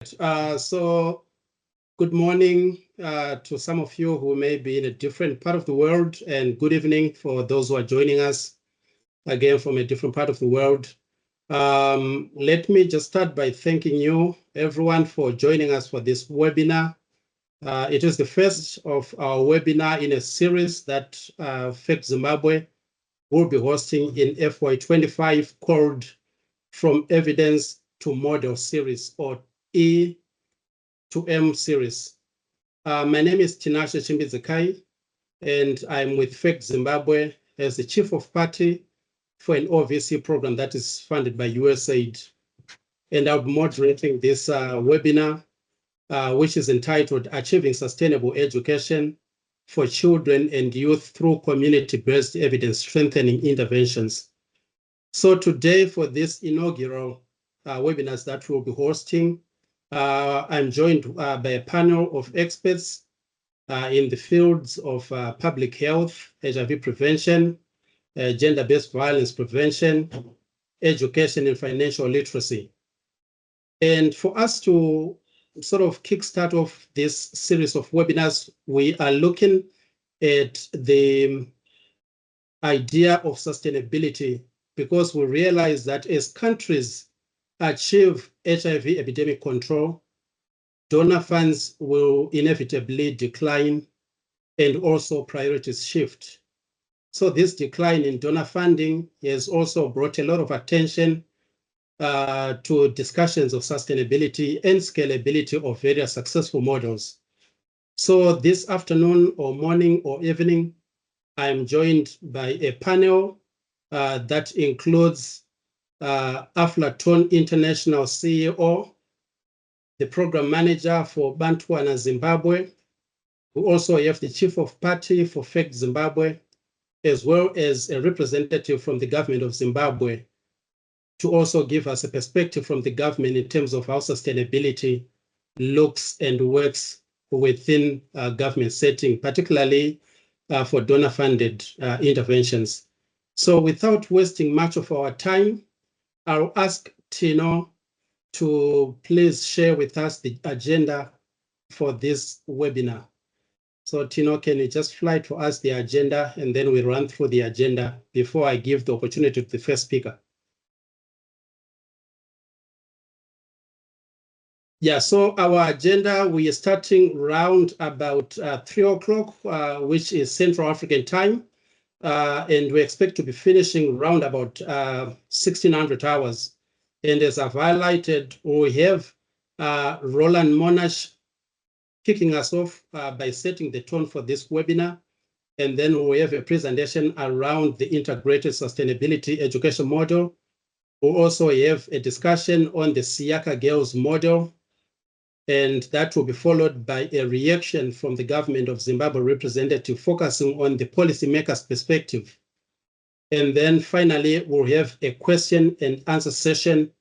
So good morning to some of you who may be in a different part of the world, and good evening for those who are joining us again from a different part of the world. Let me just start by thanking you, everyone, for joining us for this webinar. It is the first of our webinar in a series that FEC Zimbabwe will be hosting in FY25 called From Evidence to Model Series, or E to M series. My name is Tinashe Chimbidzikai, and I'm with FEC Zimbabwe as the Chief of Party for an OVC program that is funded by USAID. And I'll be moderating this webinar, which is entitled Achieving Sustainable Education for Children and Youth Through Community-Based Evidence Strengthening Interventions. So today, for this inaugural webinars that we'll be hosting, I'm joined by a panel of experts in the fields of public health, HIV prevention, gender-based violence prevention, education, and financial literacy. And for us to sort of kickstart off this series of webinars, we are looking at the idea of sustainability, because we realize that as countries achieve HIV epidemic control, donor funds will inevitably decline and also priorities shift. So this decline in donor funding has also brought a lot of attention to discussions of sustainability and scalability of various successful models. So this afternoon or morning or evening, I'm joined by a panel that includes Aflatoun International CEO, the program manager for Bantwana, Zimbabwe. We also have the chief of party for FEC Zimbabwe, as well as a representative from the government of Zimbabwe, to also give us a perspective from the government in terms of how sustainability looks and works within government setting, particularly for donor-funded interventions. So without wasting much of our time, I'll ask Tino to please share with us the agenda for this webinar. So Tino, can you just fly to us the agenda, and then we run through the agenda before I give the opportunity to the first speaker. Yeah, so our agenda, we are starting round about 3 o'clock, which is Central African time. And we expect to be finishing round about 1600 hours. And as I've highlighted, we have Roeland Monasch kicking us off by setting the tone for this webinar. And then we have a presentation around the integrated sustainability education model. We also have a discussion on the Siaka Girls model, and that will be followed by a reaction from the government of Zimbabwe representative focusing on the policymakers' perspective. And then finally, we'll have a question and answer session.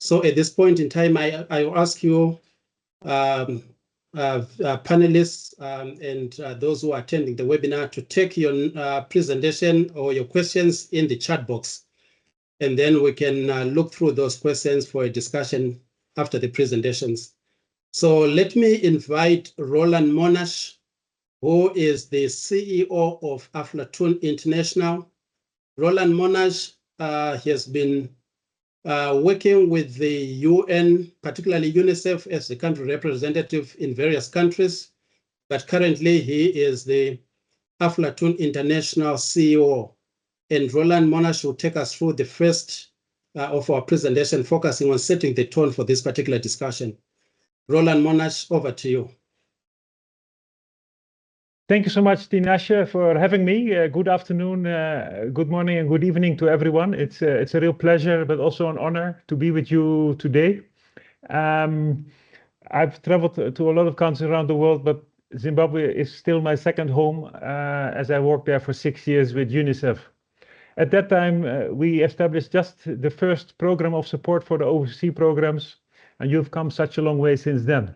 So at this point in time, I will ask you, panelists and those who are attending the webinar, to take your presentation or your questions in the chat box. And then we can look through those questions for a discussion after the presentations. So let me invite Roeland Monasch, who is the CEO of Aflatoun International. Roeland Monasch has been working with the UN, particularly UNICEF, as the country representative in various countries, but currently he is the Aflatoun International CEO. And Roeland Monasch will take us through the first of our presentation, focusing on setting the tone for this particular discussion. Roeland Monasch, over to you. Thank you so much, Tinashe, for having me. Good afternoon, good morning, and good evening to everyone. It's a real pleasure, but also an honor to be with you today. I've traveled to a lot of countries around the world, but Zimbabwe is still my second home, as I worked there for 6 years with UNICEF. At that time, we established just the first program of support for the overseas programs, and you've come such a long way since then.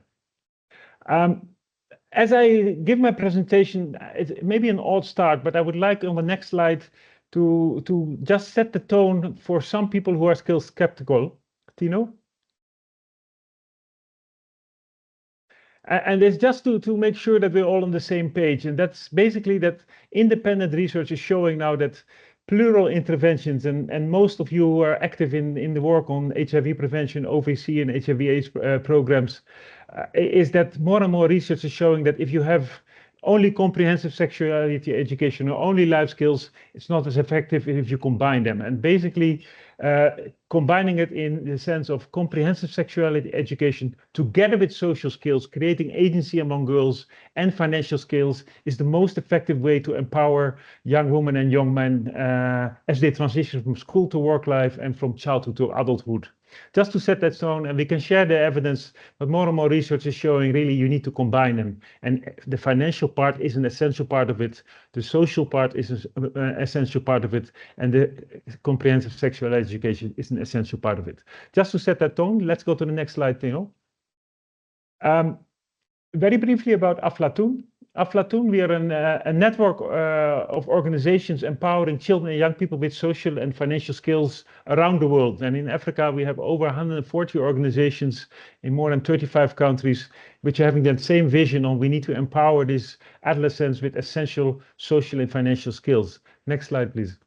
As I give my presentation, it may be an odd start, but I would like on the next slide to just set the tone for some people who are still skeptical. Tino? And it's just to make sure that we're all on the same page. And that's basically that independent research is showing now that plural interventions, and most of you who are active in the work on HIV prevention, OVC, and HIV/AIDS programs, is that more and more research is showing that if you have only comprehensive sexuality education or only life skills, it's not as effective if you combine them. And basically, combining it in the sense of comprehensive sexuality education together with social skills, creating agency among girls, and financial skills is the most effective way to empower young women and young men as they transition from school to work life and from childhood to adulthood. Just to set that stone, and we can share the evidence, but more and more research is showing really you need to combine them. And the financial part is an essential part of it. The social part is an essential part of it. And the comprehensive sexual education is an essential part of it. Just to set that tone, let's go to the next slide, Theo. Very briefly about Aflatoun. Aflatoun, we are a network of organizations empowering children and young people with social and financial skills around the world. And in Africa, we have over 140 organizations in more than 35 countries, which are having that same vision on we need to empower these adolescents with essential social and financial skills. Next slide, please.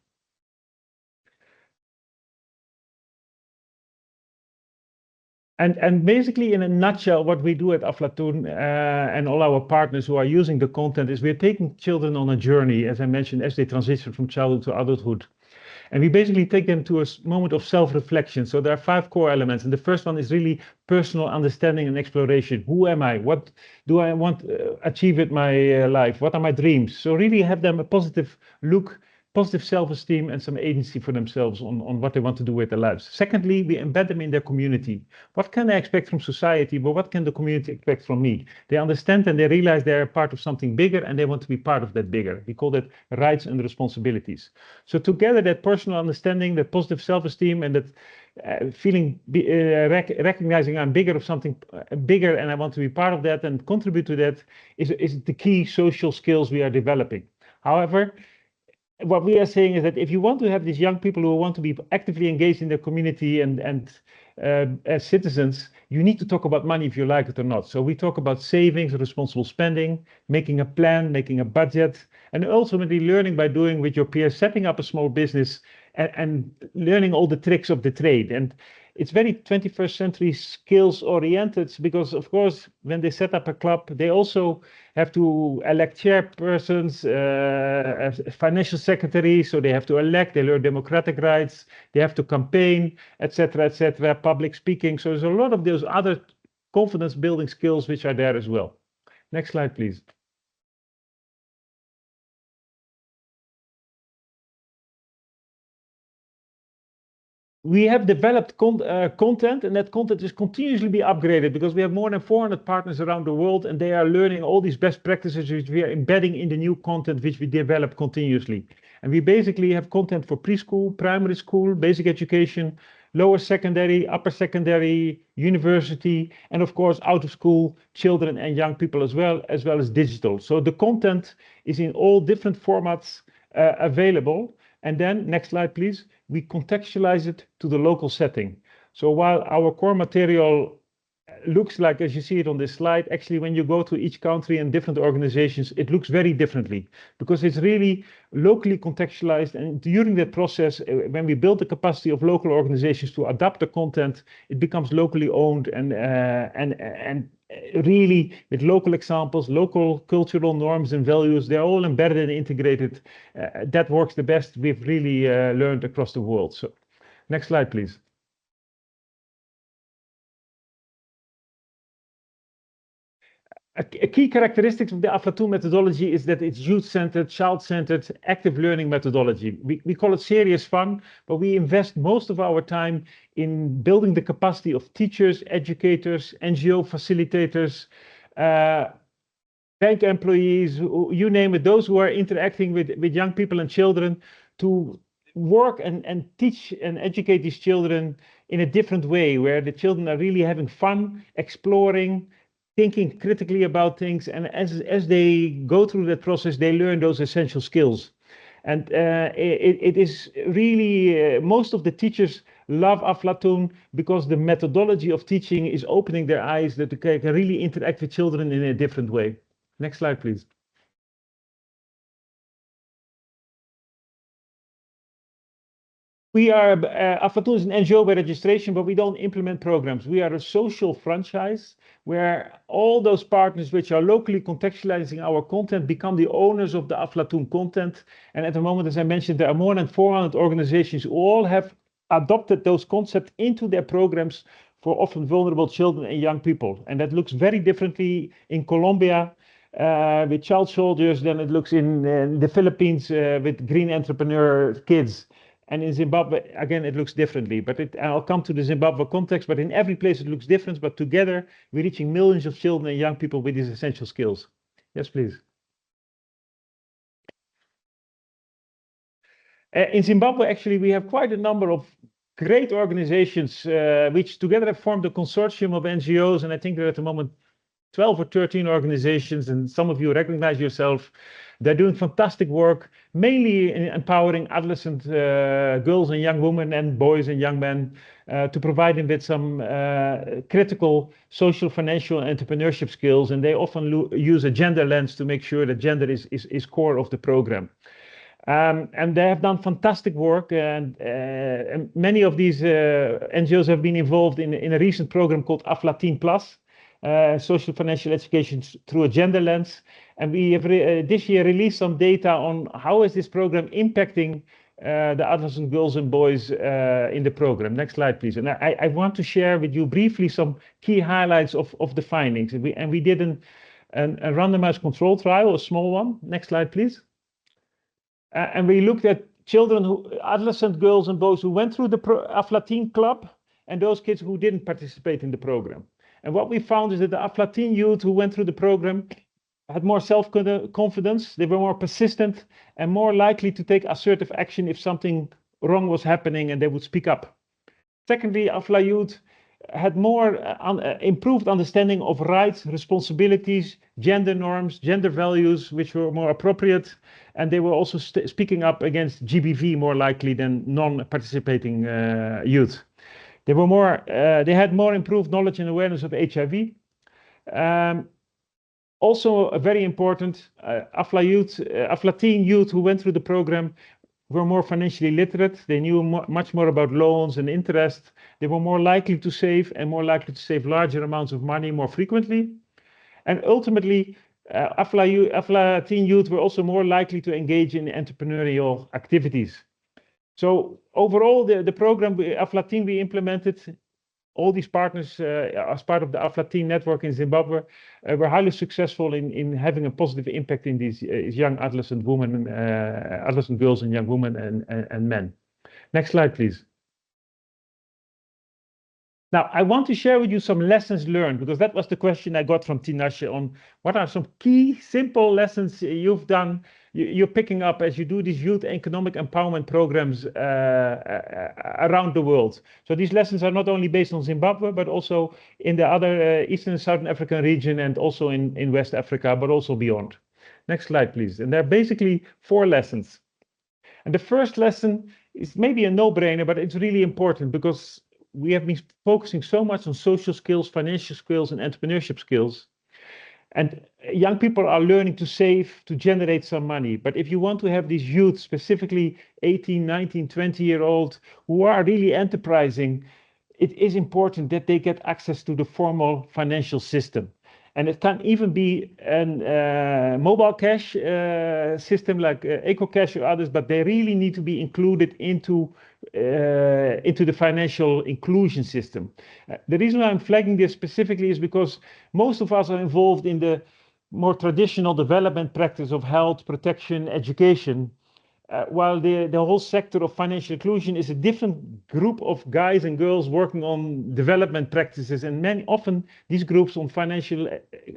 And basically, in a nutshell, what we do at Aflatoun and all our partners who are using the content is we're taking children on a journey, as I mentioned, as they transition from childhood to adulthood. And we basically take them to a moment of self-reflection. So there are 5 core elements. And the first one is really personal understanding and exploration. Who am I? What do I want to achieve with my life? What are my dreams? So really have them a positive look, positive self-esteem, and some agency for themselves on what they want to do with their lives. Secondly, we embed them in their community. What can they expect from society, but what can the community expect from me? They understand and they realize they're part of something bigger and they want to be part of that bigger. We call that rights and responsibilities. So together, that personal understanding, that positive self-esteem, and that recognizing I'm bigger of something bigger and I want to be part of that and contribute to that is the key social skills we are developing. However, what we are saying is that if you want to have these young people who want to be actively engaged in their community and as citizens, you need to talk about money if you like it or not. So we talk about savings, responsible spending, making a plan, making a budget, and ultimately learning by doing with your peers, setting up a small business and learning all the tricks of the trade. And it's very 21st century skills oriented because, of course, when they set up a club, they also have to elect chairpersons, financial secretaries, so they have to elect, they learn democratic rights, they have to campaign, etc., public speaking. So there's a lot of those other confidence building skills which are there as well. Next slide, please. We have developed content, and that content is continuously be upgraded because we have more than 400 partners around the world, and they are learning all these best practices which we are embedding in the new content which we develop continuously. And we basically have content for preschool, primary school, basic education, lower secondary, upper secondary, university, and of course out of school children and young people as well as digital. So the content is in all different formats available. And then, next slide, please, we contextualize it to the local setting. So while our core material looks like, as you see it on this slide, actually, when you go to each country and different organizations, it looks very differently because it's really locally contextualized. And during that process, when we build the capacity of local organizations to adapt the content, it becomes locally owned and really with local examples, local cultural norms and values, they're all embedded and integrated. That works the best. We've really learned across the world. So next slide, please. A key characteristic of the Aflatoun methodology is that it's youth-centered, child-centered, active learning methodology. We call it serious fun, but we invest most of our time in building the capacity of teachers, educators, NGO facilitators, bank employees, you name it, those who are interacting with young people and children to work and teach and educate these children in a different way, where the children are really having fun, exploring, thinking critically about things, and as they go through that process, they learn those essential skills. And it is really, most of the teachers love Aflatoun because the methodology of teaching is opening their eyes that they can really interact with children in a different way. Next slide, please. We are, Aflatoun is an NGO by registration, but we don't implement programs. We are a social franchise where all those partners which are locally contextualizing our content become the owners of the Aflatoun content. And at the moment, as I mentioned, there are more than 400 organizations who all have adopted those concepts into their programs for often vulnerable children and young people. And that looks very differently in Colombia with child soldiers than it looks in the Philippines with green entrepreneur kids. And in Zimbabwe, again, it looks differently, but I'll come to the Zimbabwe context, but in every place it looks different, but together we're reaching millions of children and young people with these essential skills. Yes, please. In Zimbabwe, actually, we have quite a number of great organizations which together have formed a consortium of NGOs, and I think there are at the moment 12 or 13 organizations, and some of you recognize yourself. They're doing fantastic work, mainly in empowering adolescent girls and young women and boys and young men to provide them with some critical social, financial, and entrepreneurship skills. And they often use a gender lens to make sure that gender is core of the program. And they have done fantastic work, and many of these NGOs have been involved in a recent program called Aflatoun Plus. Social financial education through a gender lens. And we have this year released some data on how is this program impacting the adolescent girls and boys in the program. Next slide, please. And I want to share with you briefly some key highlights of the findings. And we did a randomized control trial, a small one. Next slide, please. And we looked at children, adolescent girls and boys who went through the Aflatoun Club and those kids who didn't participate in the program. And what we found is that the Aflatoun youth who went through the program had more self-confidence, they were more persistent and more likely to take assertive action if something wrong was happening, and they would speak up. Secondly, Afla youth had more improved understanding of rights, responsibilities, gender norms, gender values, which were more appropriate, and they were also speaking up against GBV more likely than non-participating youth. They had more improved knowledge and awareness of HIV. Also, very important, Aflatoun youth who went through the program were more financially literate. They knew much more about loans and interest. They were more likely to save and more likely to save larger amounts of money more frequently. And ultimately, Aflatoun youth were also more likely to engage in entrepreneurial activities. So overall, the program Aflatoun we implemented, all these partners as part of the Aflatoun network in Zimbabwe were highly successful in having a positive impact in these young adolescent women, adolescent girls and young women and men. Next slide, please. Now, I want to share with you some lessons learned, because that was the question I got from Tinashe on what are some key, simple lessons you've done, you're picking up as you do these youth economic empowerment programs around the world. So these lessons are not only based on Zimbabwe, but also in the other Eastern and Southern African region, and also in West Africa, but also beyond. Next slide, please. And there are basically 4 lessons. And the first lesson is maybe a no-brainer, but it's really important because we have been focusing so much on social skills, financial skills, and entrepreneurship skills. And young people are learning to save, to generate some money. But if you want to have these youth, specifically 18, 19, 20-year-old, who are really enterprising, it is important that they get access to the formal financial system. And it can even be a mobile cash system like EcoCash or others, but they really need to be included into the financial inclusion system. The reason why I'm flagging this specifically is because most of us are involved in the more traditional development practice of health, protection, education, while the whole sector of financial inclusion is a different group of guys and girls working on development practices, and often these groups on financial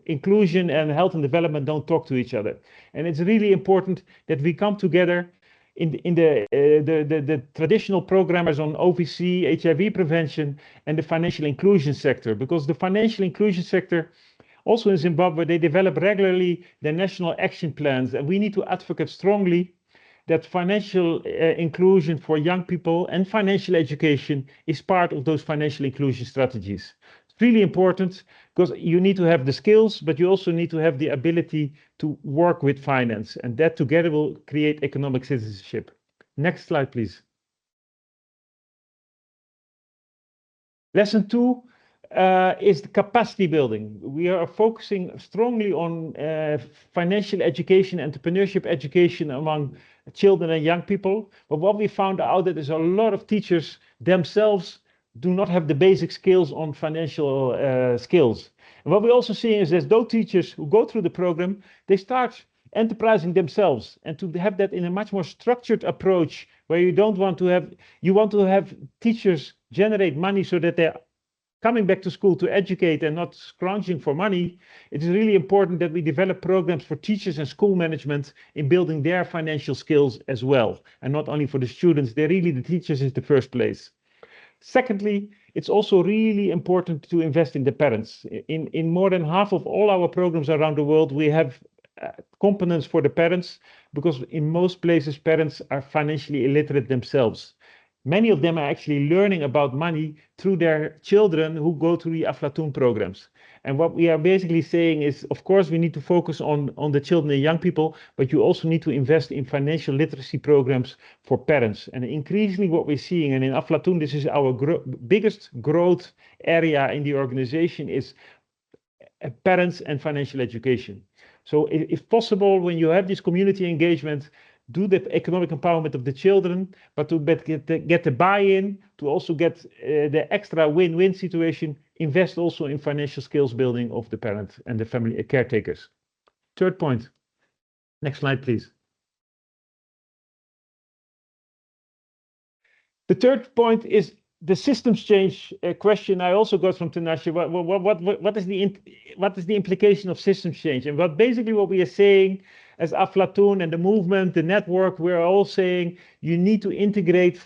inclusion and health and development don't talk to each other. And it's really important that we come together in the traditional programmers on OVC, HIV prevention, and the financial inclusion sector, because the financial inclusion sector, also in Zimbabwe, they develop regularly their national action plans, and we need to advocate strongly that financial inclusion for young people and financial education is part of those financial inclusion strategies. It's really important because you need to have the skills, but you also need to have the ability to work with finance, and that together will create economic citizenship. Next slide, please. Lesson 2 is the capacity building. We are focusing strongly on financial education, entrepreneurship education among children and young people. But what we found out that there's a lot of teachers themselves do not have the basic skills on financial skills. And what we're also seeing is that those teachers who go through the program, they start enterprising themselves, and to have that in a much more structured approach where you don't want to have, you want to have teachers generate money so that they're coming back to school to educate and not scrounging for money. It is really important that we develop programs for teachers and school management in building their financial skills as well, and not only for the students. They're really the teachers in the first place. Secondly, it's also really important to invest in the parents. In more than half of all our programs around the world, we have components for the parents, because in most places parents are financially illiterate themselves. Many of them are actually learning about money through their children who go through the Aflatoun programs. And what we are basically saying is, of course, we need to focus on the children and young people, but you also need to invest in financial literacy programs for parents. And increasingly what we're seeing, and in Aflatoun, this is our biggest growth area in the organization, is parents and financial education. So if possible, when you have this community engagement, do the economic empowerment of the children, but to get the buy-in, to also get the extra win-win situation, invest also in financial skills building of the parent and the family caretakers. Third point. Next slide, please. The third point is the systems change question I also got from Tinashe. What is the implication of systems change? And basically what we are saying as Aflatoun and the movement, the network, we're all saying you need to integrate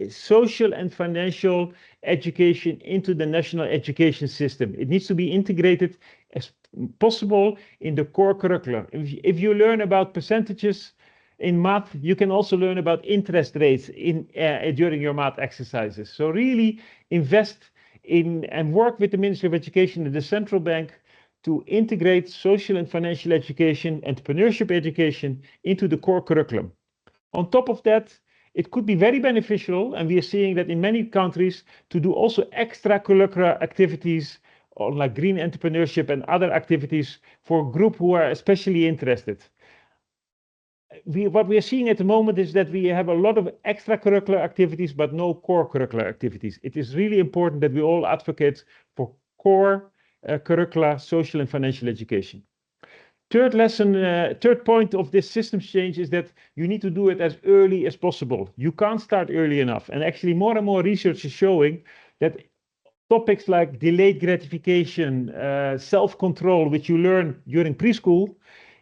social and financial education into the national education system. It needs to be integrated as possible in the core curriculum. If you learn about percentages in math, you can also learn about interest rates during your math exercises. So really invest in and work with the Ministry of Education and the central bank to integrate social and financial education, entrepreneurship education into the core curriculum. On top of that, it could be very beneficial, and we are seeing that in many countries, to do also extracurricular activities or like green entrepreneurship and other activities for a group who are especially interested. What we are seeing at the moment is that we have a lot of extracurricular activities, but no core curricular activities. It is really important that we all advocate for core curricula, social and financial education. Third point of this systems change is that you need to do it as early as possible. You can't start early enough. And actually more and more research is showing that topics like delayed gratification, self-control, which you learn during preschool,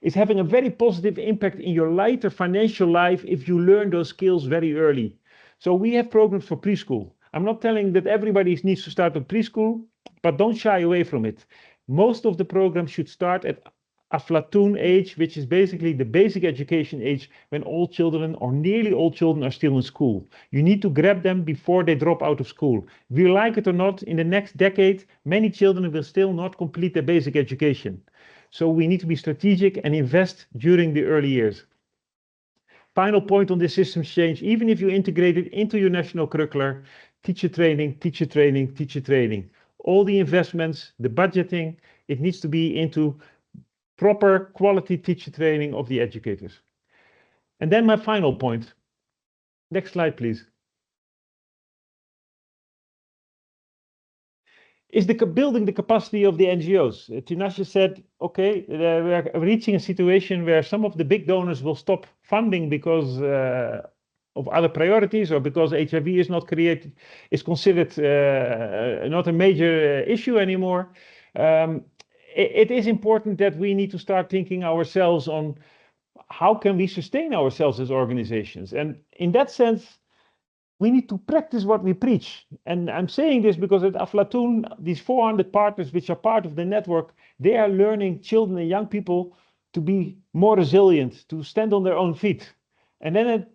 is having a very positive impact in your later financial life if you learn those skills very early. So we have programs for preschool. I'm not telling that everybody needs to start with preschool, but don't shy away from it. Most of the programs should start at Aflatoun age, which is basically the basic education age when all children or nearly all children are still in school. You need to grab them before they drop out of school. If you like it or not, in the next decade, many children will still not complete their basic education. So we need to be strategic and invest during the early years. Final point on this systems change, even if you integrate it into your national curricular, teacher training, teacher training, teacher training. All the investments, the budgeting, it needs to be into proper quality teacher training of the educators. And then my final point. Next slide, please. Is building the capacity of the NGOs. Tinashe said, okay, we're reaching a situation where some of the big donors will stop funding because of other priorities or because HIV is not considered not a major issue anymore. It is important that we need to start thinking ourselves on how can we sustain ourselves as organizations. And in that sense, we need to practice what we preach. And I'm saying this because at Aflatoun, these 400 partners, which are part of the network, they are learning children and young people to be more resilient, to stand on their own feet. And then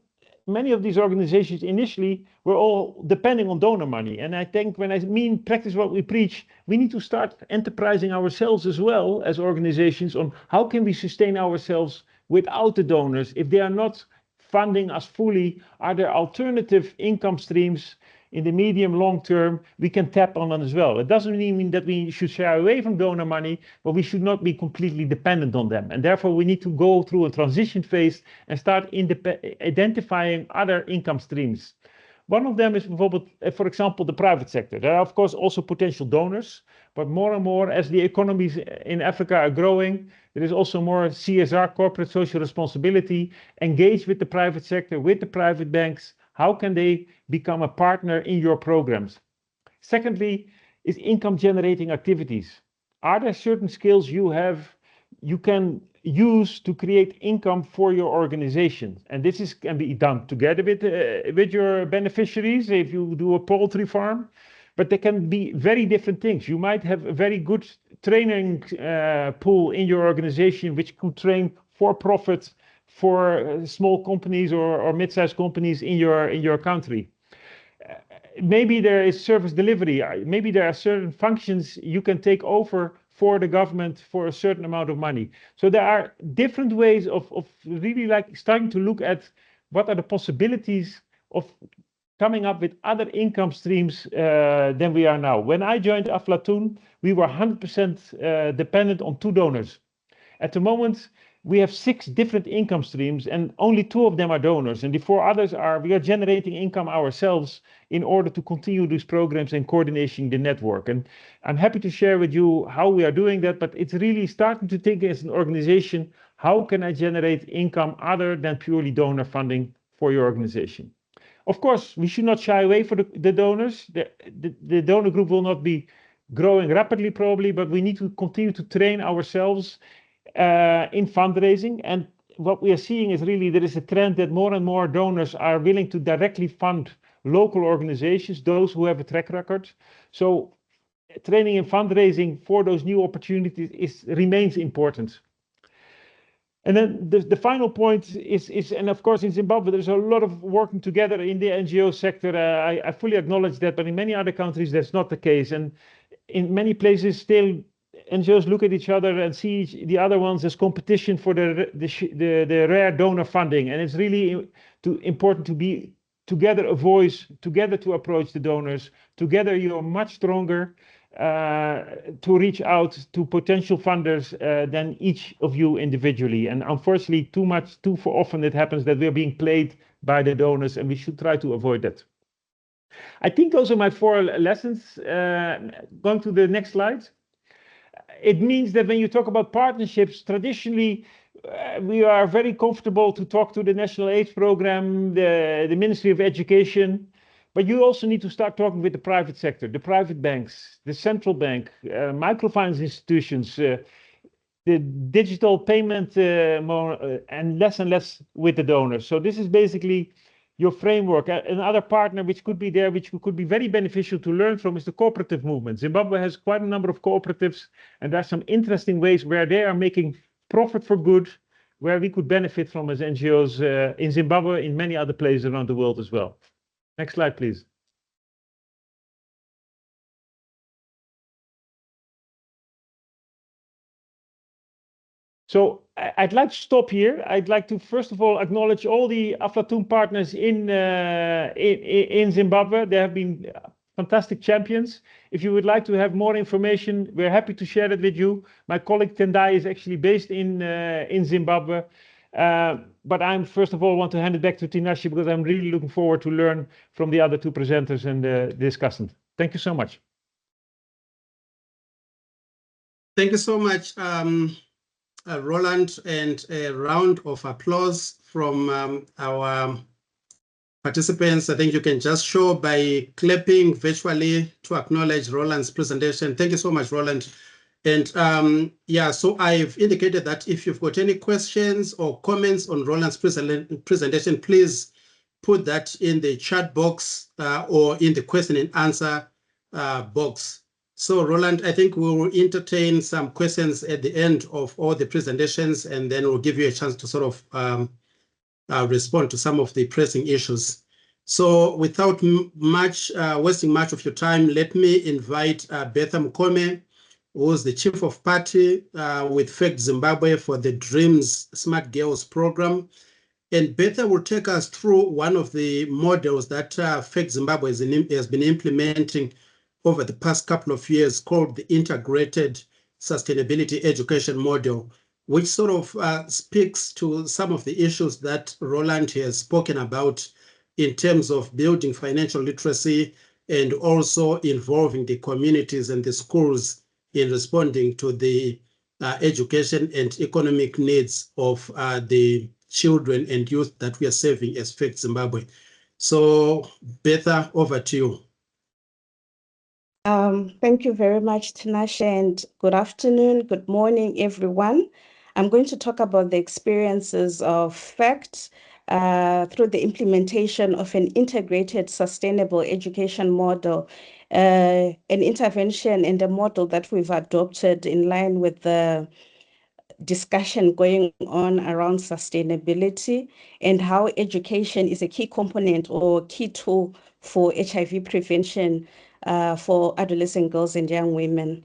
many of these organizations initially were all depending on donor money. And I think when I mean practice what we preach, we need to start enterprising ourselves as well as organizations on how can we sustain ourselves without the donors. If they are not funding us fully, are there alternative income streams in the medium long term we can tap on them as well? It doesn't mean that we should shy away from donor money, but we should not be completely dependent on them. And therefore we need to go through a transition phase and start identifying other income streams. One of them is, for example, the private sector. There are, of course, also potential donors, but more and more as the economies in Africa are growing, there is also more CSR, corporate social responsibility, engage with the private sector, with the private banks. How can they become a partner in your programs? Secondly, is income generating activities. Are there certain skills you can use to create income for your organization? And this can be done together with your beneficiaries if you do a poultry farm, but there can be very different things. You might have a very good training pool in your organization which could train for profit for small companies or mid-sized companies in your country. Maybe there is service delivery. Maybe there are certain functions you can take over for the government for a certain amount of money. So there are different ways of really like starting to look at what are the possibilities of coming up with other income streams than we are now. When I joined Aflatoun, we were 100% dependent on 2 donors. At the moment, we have 6 different income streams and only 2 of them are donors. And the 4 others we are generating income ourselves in order to continue these programs and coordinating the network. And I'm happy to share with you how we are doing that, but it's really starting to think as an organization, how can I generate income other than purely donor funding for your organization? Of course, we should not shy away from the donors. The donor group will not be growing rapidly probably, but we need to continue to train ourselves in fundraising. And what we are seeing is really there is a trend that more and more donors are willing to directly fund local organizations, those who have a track record. So training and fundraising for those new opportunities remains important. And then the final point is, and of course in Zimbabwe, there's a lot of working together in the NGO sector. I fully acknowledge that, but in many other countries, that's not the case. And in many places still, NGOs look at each other and see the other ones as competition for the rare donor funding. And it's really important to be together a voice, together to approach the donors. Together you're much stronger to reach out to potential funders than each of you individually. And unfortunately, too often it happens that we're being played by the donors, and we should try to avoid that. I think those are my 4 lessons. Going to the next slide. It means that when you talk about partnerships, traditionally, we are very comfortable to talk to the National AIDS Program, the Ministry of Education, but you also need to start talking with the private sector, the private banks, the central bank, microfinance institutions, the digital payment, and less with the donors. So this is basically your framework. Another partner which could be there, which could be very beneficial to learn from, is the cooperative movement. Zimbabwe has quite a number of cooperatives, and there are some interesting ways where they are making profit for good, where we could benefit from as NGOs in Zimbabwe, in many other places around the world as well. Next slide, please. So I'd like to stop here. I'd like to first of all acknowledge all the Aflatoun partners in Zimbabwe. They have been fantastic champions. If you would like to have more information, we're happy to share it with you. My colleague Tendai is actually based in Zimbabwe. But I first of all want to hand it back to Tinashe because I'm really looking forward to learn from the other 2 presenters and the discussant. Thank you so much. Thank you so much, Roeland, and a round of applause from our participants. I think you can just show by clapping virtually to acknowledge Roeland's presentation. Thank you so much, Roeland. And yeah, so I've indicated that if you've got any questions or comments on Roeland's presentation, please put that in the chat box or in the question and answer box. So Roeland, I think we will entertain some questions at the end of all the presentations, and then we'll give you a chance to sort of respond to some of the pressing issues. So without wasting much of your time, let me invite Bertha Mukome, who's the Chief of Party with FACT Zimbabwe for the Dreams Smart Girls program. And Bertha will take us through one of the models that FACT Zimbabwe has been implementing over the past couple of years, called the Integrated Sustainability Education Model, which sort of speaks to some of the issues that Roeland has spoken about in terms of building financial literacy and also involving the communities and the schools in responding to the education and economic needs of the children and youth that we are serving as FACT Zimbabwe. So, Bertha, over to you. Thank you very much, Tinashe, and good afternoon, good morning, everyone. I'm going to talk about the experiences of FACT through the implementation of an integrated sustainable education model, an intervention and a model that we've adopted in line with the discussion going on around sustainability and how education is a key component or key tool for HIV prevention for adolescent girls and young women.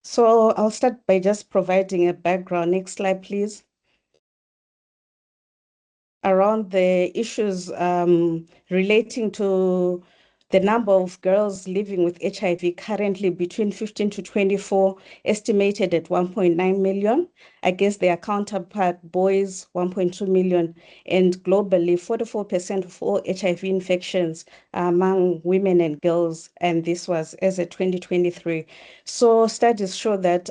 So I'll start by just providing a background. Next slide, please. Around the issues relating to the number of girls living with HIV currently between 15 to 24, estimated at 1.9 million, against their counterpart boys, 1.2 million, and globally, 44% of all HIV infections are among women and girls, and this was as of 2023. So studies show that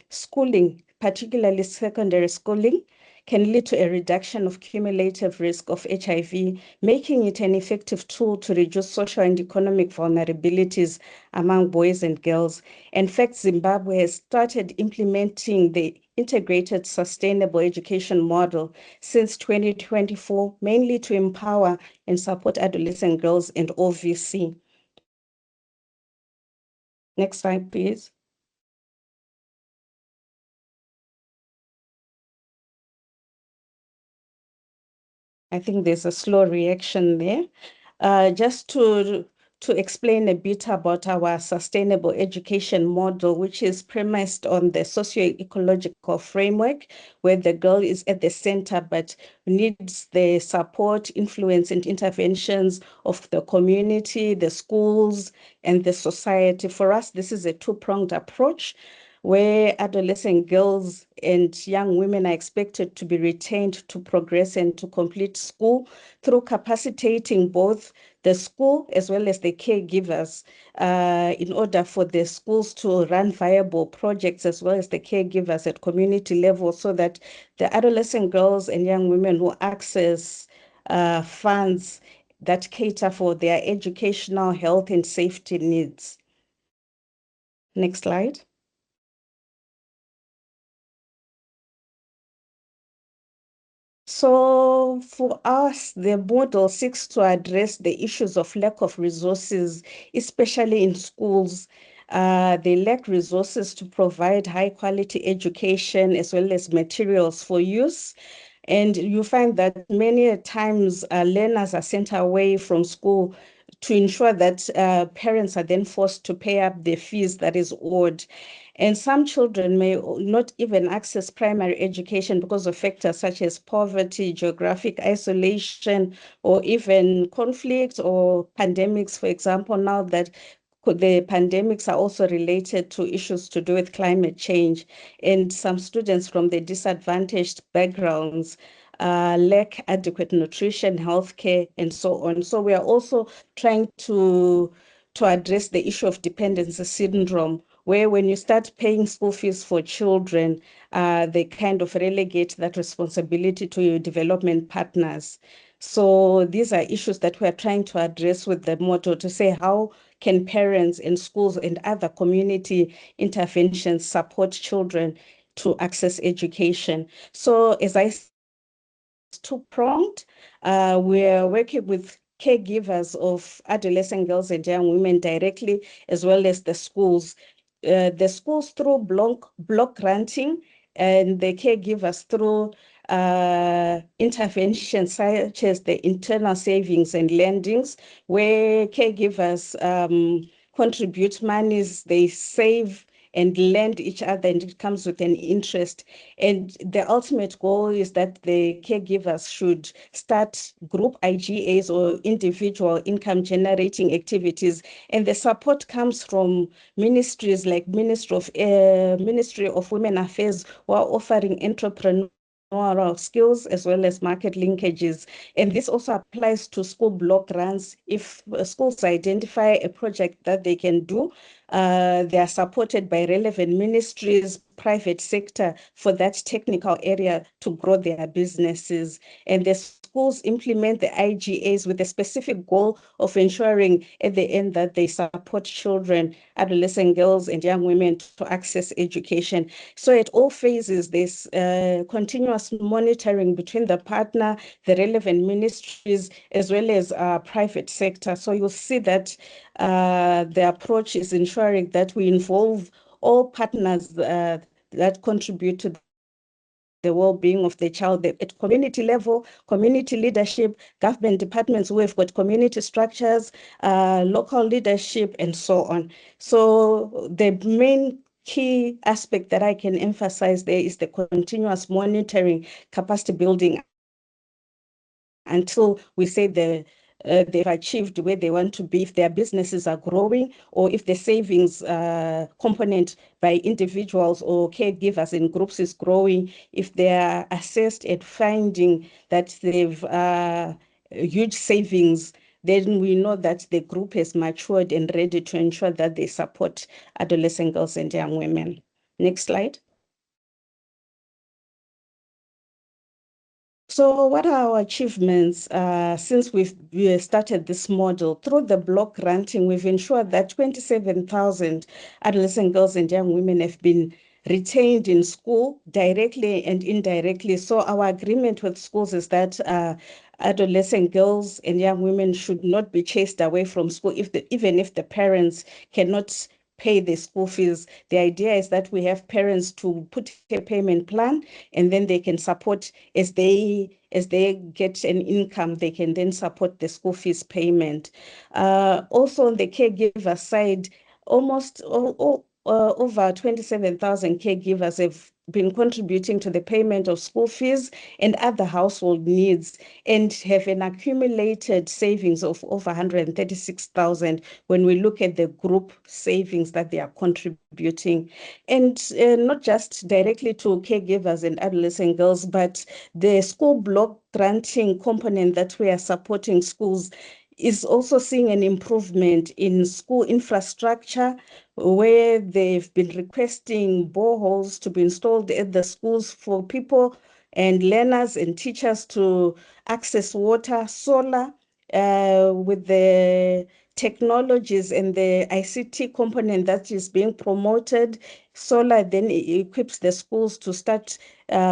schooling, particularly secondary schooling, can lead to a reduction of cumulative risk of HIV, making it an effective tool to reduce social and economic vulnerabilities among boys and girls. In fact, Zimbabwe has started implementing the integrated sustainable education model since 2024, mainly to empower and support adolescent girls and OVC. Next slide, please. I think there's a slow reaction there. Just to explain a bit about our sustainable education model, which is premised on the socio-ecological framework, where the girl is at the center but needs the support, influence, and interventions of the community, the schools, and the society. For us, this is a two-pronged approach, where adolescent girls and young women are expected to be retained to progress and to complete school through capacitating both the school as well as the caregivers in order for the schools to run viable projects as well as the caregivers at community level, so that the adolescent girls and young women will access funds that cater for their educational, health, and safety needs. Next slide. So for us, the model seeks to address the issues of lack of resources, especially in schools. They lack resources to provide high quality education as well as materials for use. And you find that many times learners are sent away from school to ensure that parents are then forced to pay up the fees that is owed. And some children may not even access primary education because of factors such as poverty, geographic isolation, or even conflict or pandemics, for example, now that the pandemics are also related to issues to do with climate change. And some students from the disadvantaged backgrounds lack adequate nutrition, healthcare, and so on. So we are also trying to address the issue of dependency syndrome, where when you start paying school fees for children, they kind of relegate that responsibility to your development partners. So these are issues that we are trying to address with the model to say, how can parents and schools and other community interventions support children to access education? So as I said, two-pronged. We're working with caregivers of adolescent girls and young women directly, as well as the schools. The schools through block granting and the caregivers through interventions such as the internal savings and lendings, where caregivers contribute monies, they save and lend each other, and it comes with an interest. And the ultimate goal is that the caregivers should start group IGAs or individual income generating activities. And the support comes from ministries like Ministry of Women Affairs, who are offering entrepreneurial skills as well as market linkages. And this also applies to school block grants. If schools identify a project that they can do, they are supported by relevant ministries, private sector for that technical area to grow their businesses. And the schools implement the IGAs with a specific goal of ensuring at the end that they support children, adolescent girls and young women to access education. So at all phases, there's continuous monitoring between the partner, the relevant ministries, as well as private sector. So you'll see that the approach is ensuring that we involve all partners that contribute to the well-being of the child at community level, community leadership, government departments who have got community structures, local leadership, and so on. So the main key aspect that I can emphasize there is the continuous monitoring, capacity building until we say they've achieved where they want to be, if their businesses are growing, or if the savings component by individuals or caregivers in groups is growing, if they are assessed at finding that they've huge savings, then we know that the group has matured and ready to ensure that they support adolescent girls and young women. Next slide. So what are our achievements since we started this model? Through the block granting, we've ensured that 27,000 adolescent girls and young women have been retained in school directly and indirectly. So our agreement with schools is that adolescent girls and young women should not be chased away from school even if the parents cannot pay the school fees. The idea is that we have parents to put a payment plan, and then they can support as they get an income, they can then support the school fees payment. Also on the caregiver side, almost over 27,000 caregivers have been contributing to the payment of school fees and other household needs, and have an accumulated savings of over 136,000 when we look at the group savings that they are contributing. And not just directly to caregivers and adolescent girls, but the school block granting component that we are supporting schools is also seeing an improvement in school infrastructure, where they've been requesting boreholes to be installed at the schools for people and learners and teachers to access water, solar, with the technologies and the ICT component that is being promoted. Solar then equips the schools to start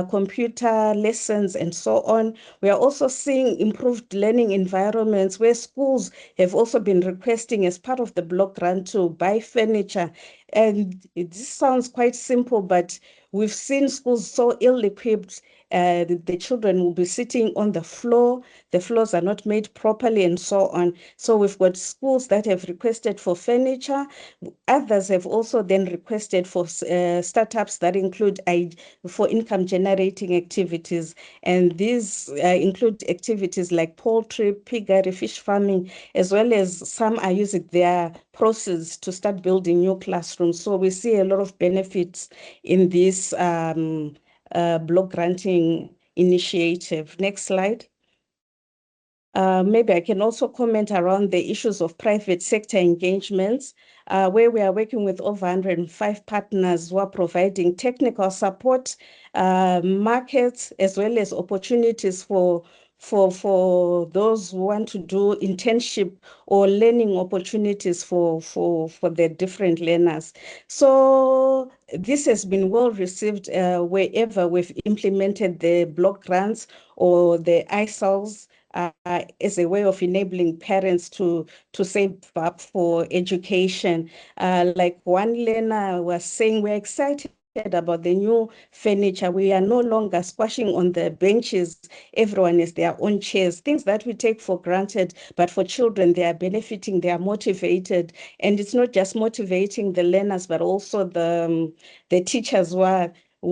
computer lessons and so on. We are also seeing improved learning environments, where schools have also been requesting, as part of the block grant, to buy furniture. And this sounds quite simple, but we've seen schools so ill-equipped. The children will be sitting on the floor, the floors are not made properly, and so on. So we've got schools that have requested for furniture. Others have also then requested for startups that include for income generating activities. And these include activities like poultry, piggery, fish farming, as well as some are using their proceeds to start building new classrooms. So we see a lot of benefits in this block granting initiative. Next slide. Maybe I can also comment around the issues of private sector engagements, where we are working with over 105 partners who are providing technical support, markets, as well as opportunities for those who want to do internship or learning opportunities for the different learners. So this has been well received wherever we've implemented the block grants or the ISALs, as a way of enabling parents to save up for education. Like one learner was saying, we're excited about the new furniture. We are no longer squashing on the benches. Everyone has their own chairs, things that we take for granted, but for children, they are benefiting, they are motivated. And it's not just motivating the learners, but also the teachers who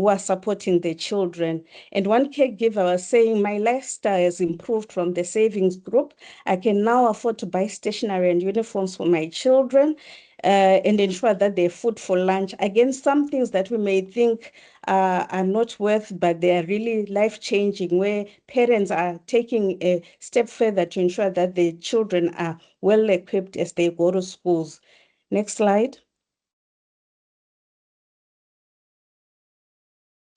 are supporting the children. And one caregiver was saying, my lifestyle has improved from the savings group. I can now afford to buy stationery and uniforms for my children. And ensure that they have food for lunch. Again, some things that we may think are not worth, but they are really life-changing, where parents are taking a step further to ensure that the children are well-equipped as they go to schools. Next slide.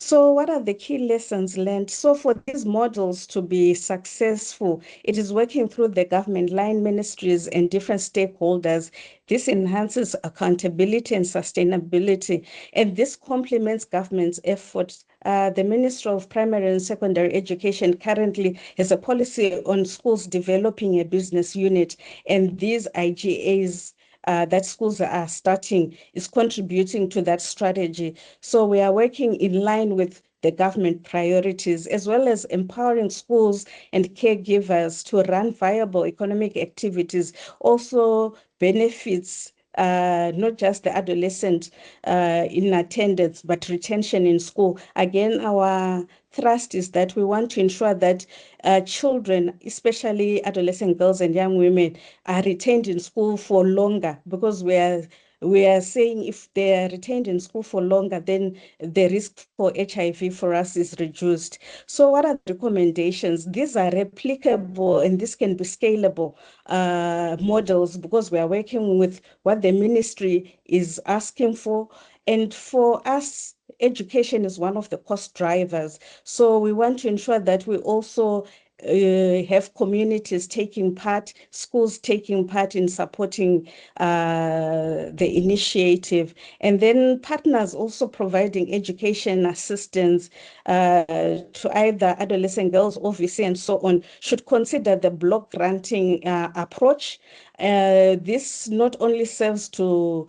So what are the key lessons learned? So for these models to be successful, it is working through the government line ministries and different stakeholders. This enhances accountability and sustainability, and this complements government's efforts. The Ministry of Primary and Secondary Education currently has a policy on schools developing a business unit, and these IGAs that schools are starting is contributing to that strategy. So we are working in line with the government priorities, as well as empowering schools and caregivers to run viable economic activities, also benefits not just the adolescent in attendance, but retention in school. Again, our thrust is that we want to ensure that children, especially adolescent girls and young women, are retained in school for longer, because we are saying if they are retained in school for longer, then the risk for HIV for us is reduced. So what are the recommendations? These are replicable and this can be scalable models, because we are working with what the ministry is asking for. And for us, education is one of the cost drivers. So we want to ensure that we also have communities taking part, schools taking part in supporting the initiative, and then partners also providing education assistance to either adolescent girls, OVC, and so on, should consider the block granting approach. This not only serves to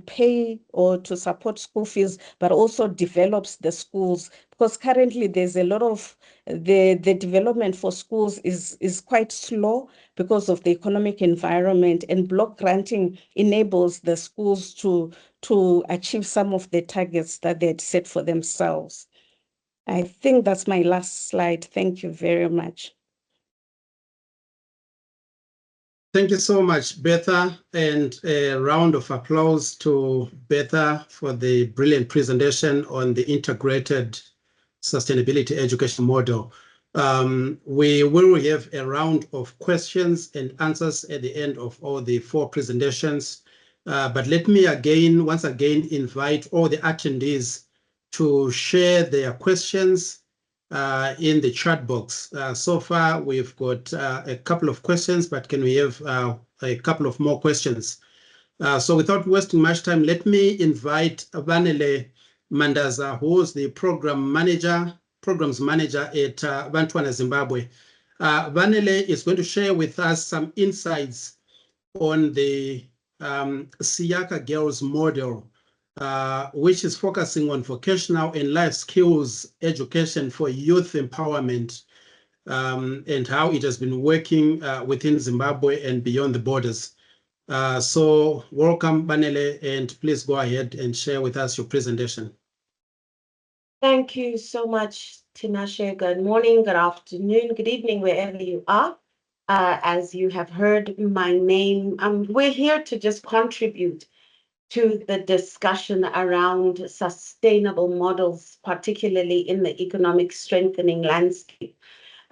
pay or to support school fees, but also develops the schools, because currently there's a lot of the development for schools is quite slow because of the economic environment, and block granting enables the schools to achieve some of the targets that they had set for themselves. I think that's my last slide. Thank you very much. Thank you so much, Bertha, and a round of applause to Bertha for the brilliant presentation on the integrated sustainability education model. We will have a round of questions and answers at the end of all the 4 presentations. But let me once again invite all the attendees to share their questions in the chat box. So far, we've got a couple of questions, but can we have a couple of more questions? So without wasting much time, let me invite Banele Mandaza, who is the programs manager at Bantwana, Zimbabwe. Banele is going to share with us some insights on the Siaka Girls model, which is focusing on vocational and life skills education for youth empowerment, and how it has been working within Zimbabwe and beyond the borders. So welcome, Banele, and please go ahead and share with us your presentation. Thank you so much, Tinashe. Good morning, good afternoon, good evening, wherever you are. As you have heard my name, we're here to just contribute to the discussion around sustainable models, particularly in the economic strengthening landscape.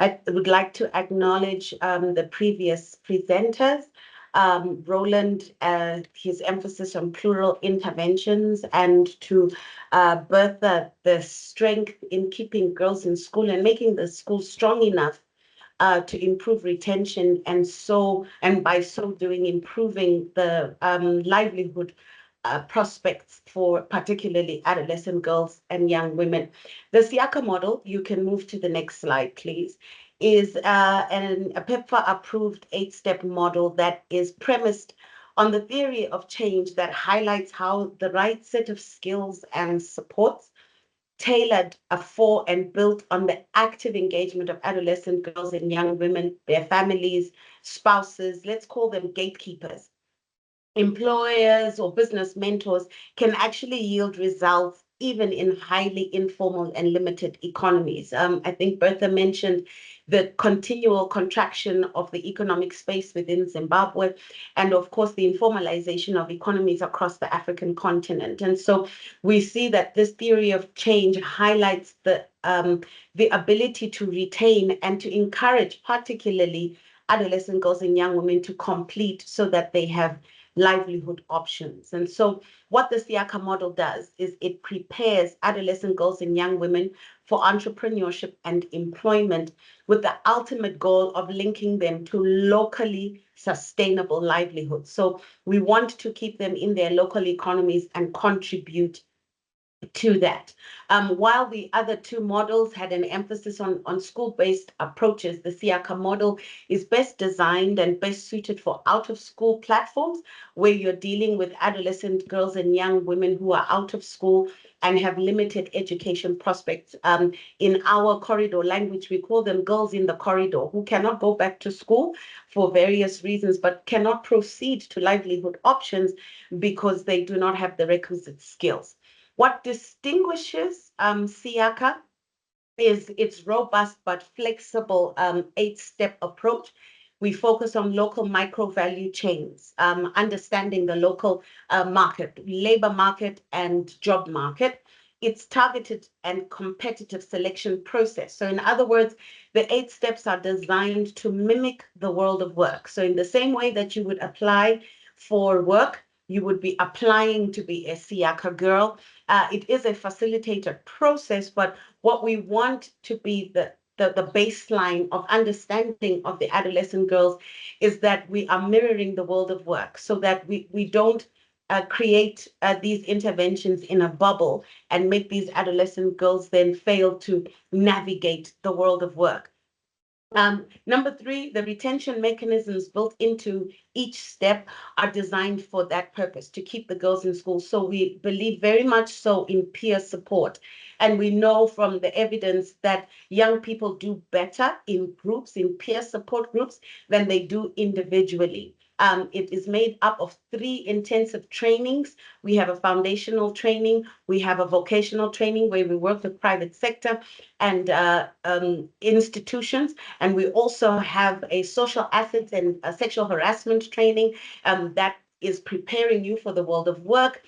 I would like to acknowledge the previous presenters, Roeland, his emphasis on plural interventions, and to Bertha, the strength in keeping girls in school and making the school strong enough to improve retention, and by so doing, improving the livelihood prospects for particularly adolescent girls and young women. The Siaka model, you can move to the next slide, please, is a PEPFAR-approved 8-step model that is premised on the theory of change that highlights how the right set of skills and supports tailored for and built on the active engagement of adolescent girls and young women, their families, spouses, let's call them gatekeepers, employers or business mentors, can actually yield results even in highly informal and limited economies. I think Bertha mentioned the continual contraction of the economic space within Zimbabwe, and of course the informalization of economies across the African continent. And so we see that this theory of change highlights the ability to retain and to encourage particularly adolescent girls and young women to complete so that they have livelihood options. And so what the Siaka model does is it prepares adolescent girls and young women for entrepreneurship and employment, with the ultimate goal of linking them to locally sustainable livelihoods. So we want to keep them in their local economies and contribute to that. While the other two models had an emphasis on school-based approaches, the Siaka model is best designed and best suited for out-of-school platforms where you're dealing with adolescent girls and young women who are out of school and have limited education prospects. In our corridor language, we call them girls in the corridor who cannot go back to school for various reasons, but cannot proceed to livelihood options because they do not have the requisite skills. What distinguishes Siaka is its robust but flexible 8-step approach. We focus on local micro value chains, understanding the local market, labor market and job market. It's targeted and competitive selection process. So in other words, the 8 steps are designed to mimic the world of work. So in the same way that you would apply for work, you would be applying to be a Siaka girl. It is a facilitated process, but what we want to be the baseline of understanding of the adolescent girls is that we are mirroring the world of work, so that we don't create these interventions in a bubble and make these adolescent girls then fail to navigate the world of work. Number 3, the retention mechanisms built into each step are designed for that purpose, to keep the girls in school. So we believe very much so in peer support. And we know from the evidence that young people do better in groups, in peer support groups, than they do individually. It is made up of 3 intensive trainings. We have a foundational training, we have a vocational training where we work with private sector and institutions, and we also have a social assets and sexual harassment training that is preparing you for the world of work,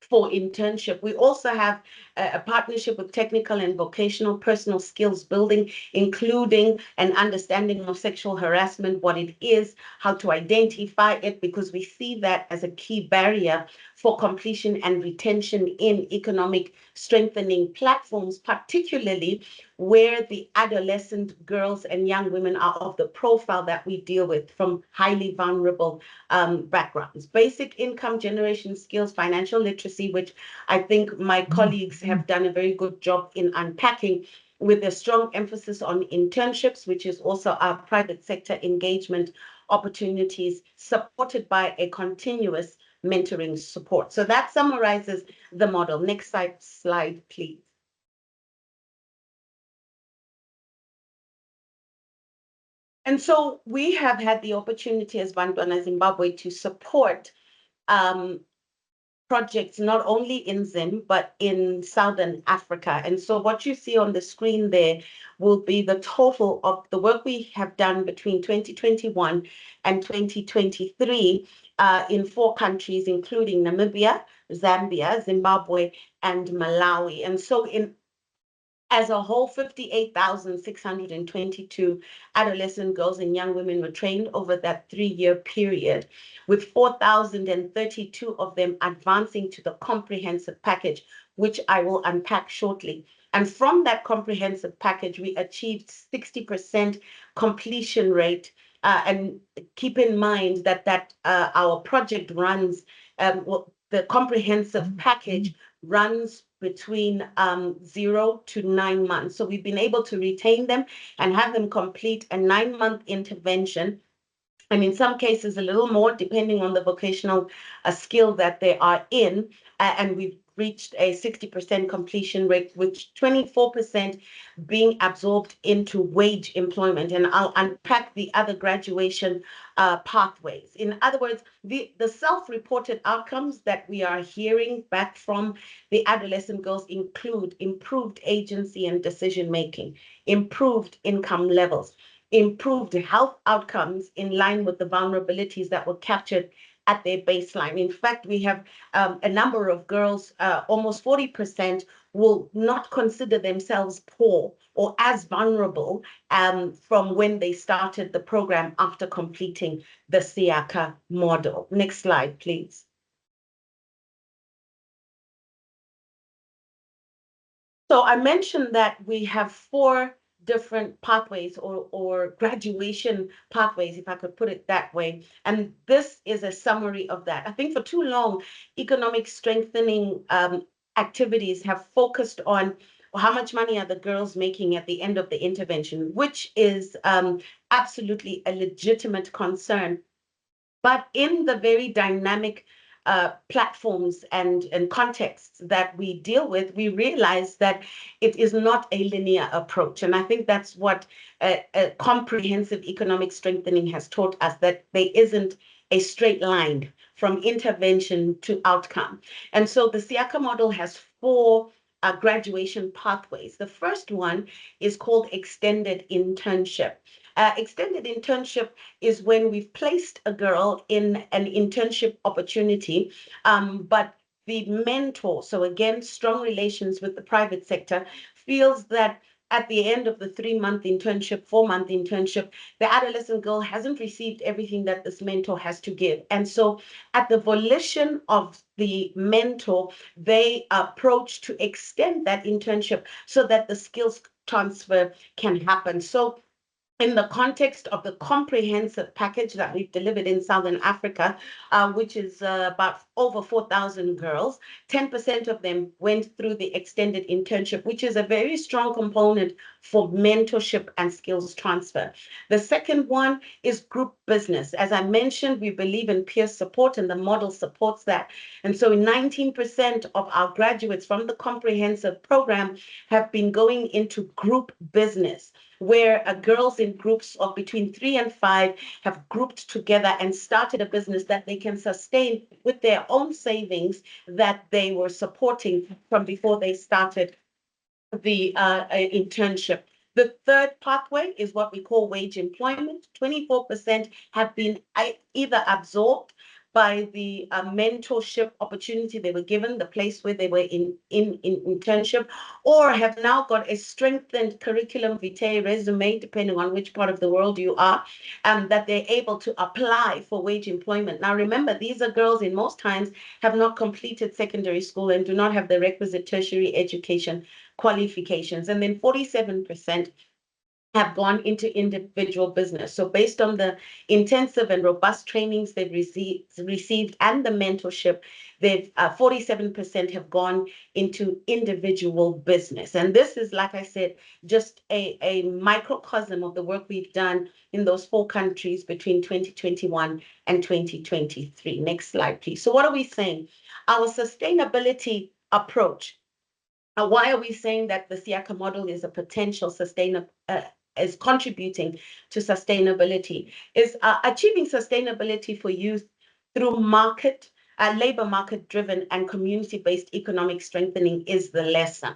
for internship. We also have a partnership with technical and vocational personal skills building, including an understanding of sexual harassment, what it is, how to identify it, because we see that as a key barrier for completion and retention in economic strengthening platforms, particularly where the adolescent girls and young women are of the profile that we deal with from highly vulnerable backgrounds. Basic income generation skills, financial literacy, which I think my colleagues have done a very good job in unpacking, with a strong emphasis on internships, which is also our private sector engagement opportunities, supported by a continuous mentoring support. So that summarizes the model. Next slide, please. And so we have had the opportunity as Bantwana Zimbabwe to support projects not only in Zim, but in Southern Africa. And so what you see on the screen there will be the total of the work we have done between 2021 and 2023 in 4 countries, including Namibia, Zambia, Zimbabwe, and Malawi. And so as a whole, 58,622 adolescent girls and young women were trained over that 3-year period, with 4,032 of them advancing to the comprehensive package, which I will unpack shortly. And from that comprehensive package, we achieved 60% completion rate. And keep in mind that our project runs, the comprehensive package runs between 0 to 9 months. So we've been able to retain them and have them complete a 9-month intervention and in some cases a little more, depending on the vocational skill that they are in. And we've reached a 60% completion rate, with 24% being absorbed into wage employment. And I'll unpack the other graduation pathways. In other words, the self-reported outcomes that we are hearing back from the adolescent girls include improved agency and decision-making, improved income levels, improved health outcomes in line with the vulnerabilities that were captured at their baseline. In fact, we have a number of girls, almost 40%, will not consider themselves poor or as vulnerable from when they started the program after completing the SIACA model. Next slide, please. So I mentioned that we have 4 different pathways or graduation pathways, if I could put it that way. And this is a summary of that. I think for too long, economic strengthening activities have focused on how much money are the girls making at the end of the intervention, which is absolutely a legitimate concern. But in the very dynamic platforms and contexts that we deal with, we realize that it is not a linear approach. And I think that's what a comprehensive economic strengthening has taught us, that there isn't a straight line from intervention to outcome. And so the SIACA model has 4 graduation pathways. The first one is called extended internship. Extended internship is when we've placed a girl in an internship opportunity, but the mentor, so again, strong relations with the private sector, feels that at the end of the 3-month internship, 4-month internship, the adolescent girl hasn't received everything that this mentor has to give. And so at the volition of the mentor, they approach to extend that internship so that the skills transfer can happen. So in the context of the comprehensive package that we've delivered in Southern Africa, which is about over 4,000 girls, 10% of them went through the extended internship, which is a very strong component for mentorship and skills transfer. The second one is group business. As I mentioned, we believe in peer support, and the model supports that. And so 19% of our graduates from the comprehensive program have been going into group business, where girls in groups of between 3 and 5 have grouped together and started a business that they can sustain with their own savings that they were supporting from before they started the internship. The third pathway is what we call wage employment. 24% have been either absorbed by the mentorship opportunity they were given, the place where they were in internship, or have now got a strengthened curriculum vitae resume, depending on which part of the world you are, that they're able to apply for wage employment. Now, remember, these are girls in most times have not completed secondary school and do not have the requisite tertiary education qualifications. And then 47% have gone into individual business. So based on the intensive and robust trainings they've received and the mentorship, they've 47% have gone into individual business. And this is, like I said, just a microcosm of the work we've done in those 4 countries between 2021 and 2023. Next slide, please. So what are we saying? Our sustainability approach. Why are we saying that the SIACA model is a potential is contributing to sustainability? Is achieving sustainability for youth through labor market driven and community-based economic strengthening is the lesson.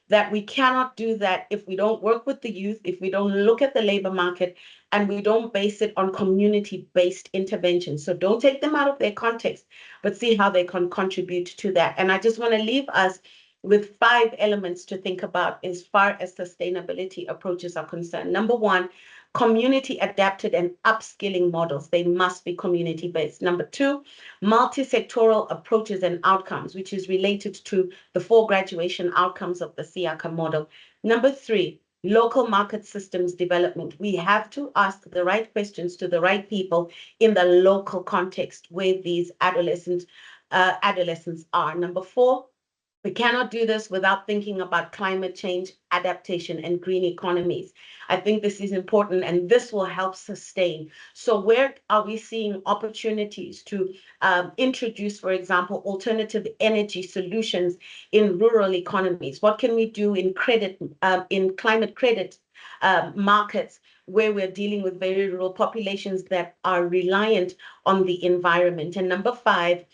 That we cannot do that if we don't work with the youth, if we don't look at the labor market, and we don't base it on community-based intervention. So don't take them out of their context, but see how they can contribute to that. And I just want to leave us with 5 elements to think about as far as sustainability approaches are concerned. Number 1, community adapted and upskilling models. They must be community-based. Number 2, multi-sectoral approaches and outcomes, which is related to the 4 graduation outcomes of the SIACA model. Number 3, local market systems development. We have to ask the right questions to the right people in the local context where these adolescents are. Number 4, We cannot do this without thinking about climate change, adaptation, and green economies. I think this is important, and this will help sustain. So where are we seeing opportunities to introduce, for example, alternative energy solutions in rural economies? What can we do in climate credit markets where we're dealing with very rural populations that are reliant on the environment? And number 5,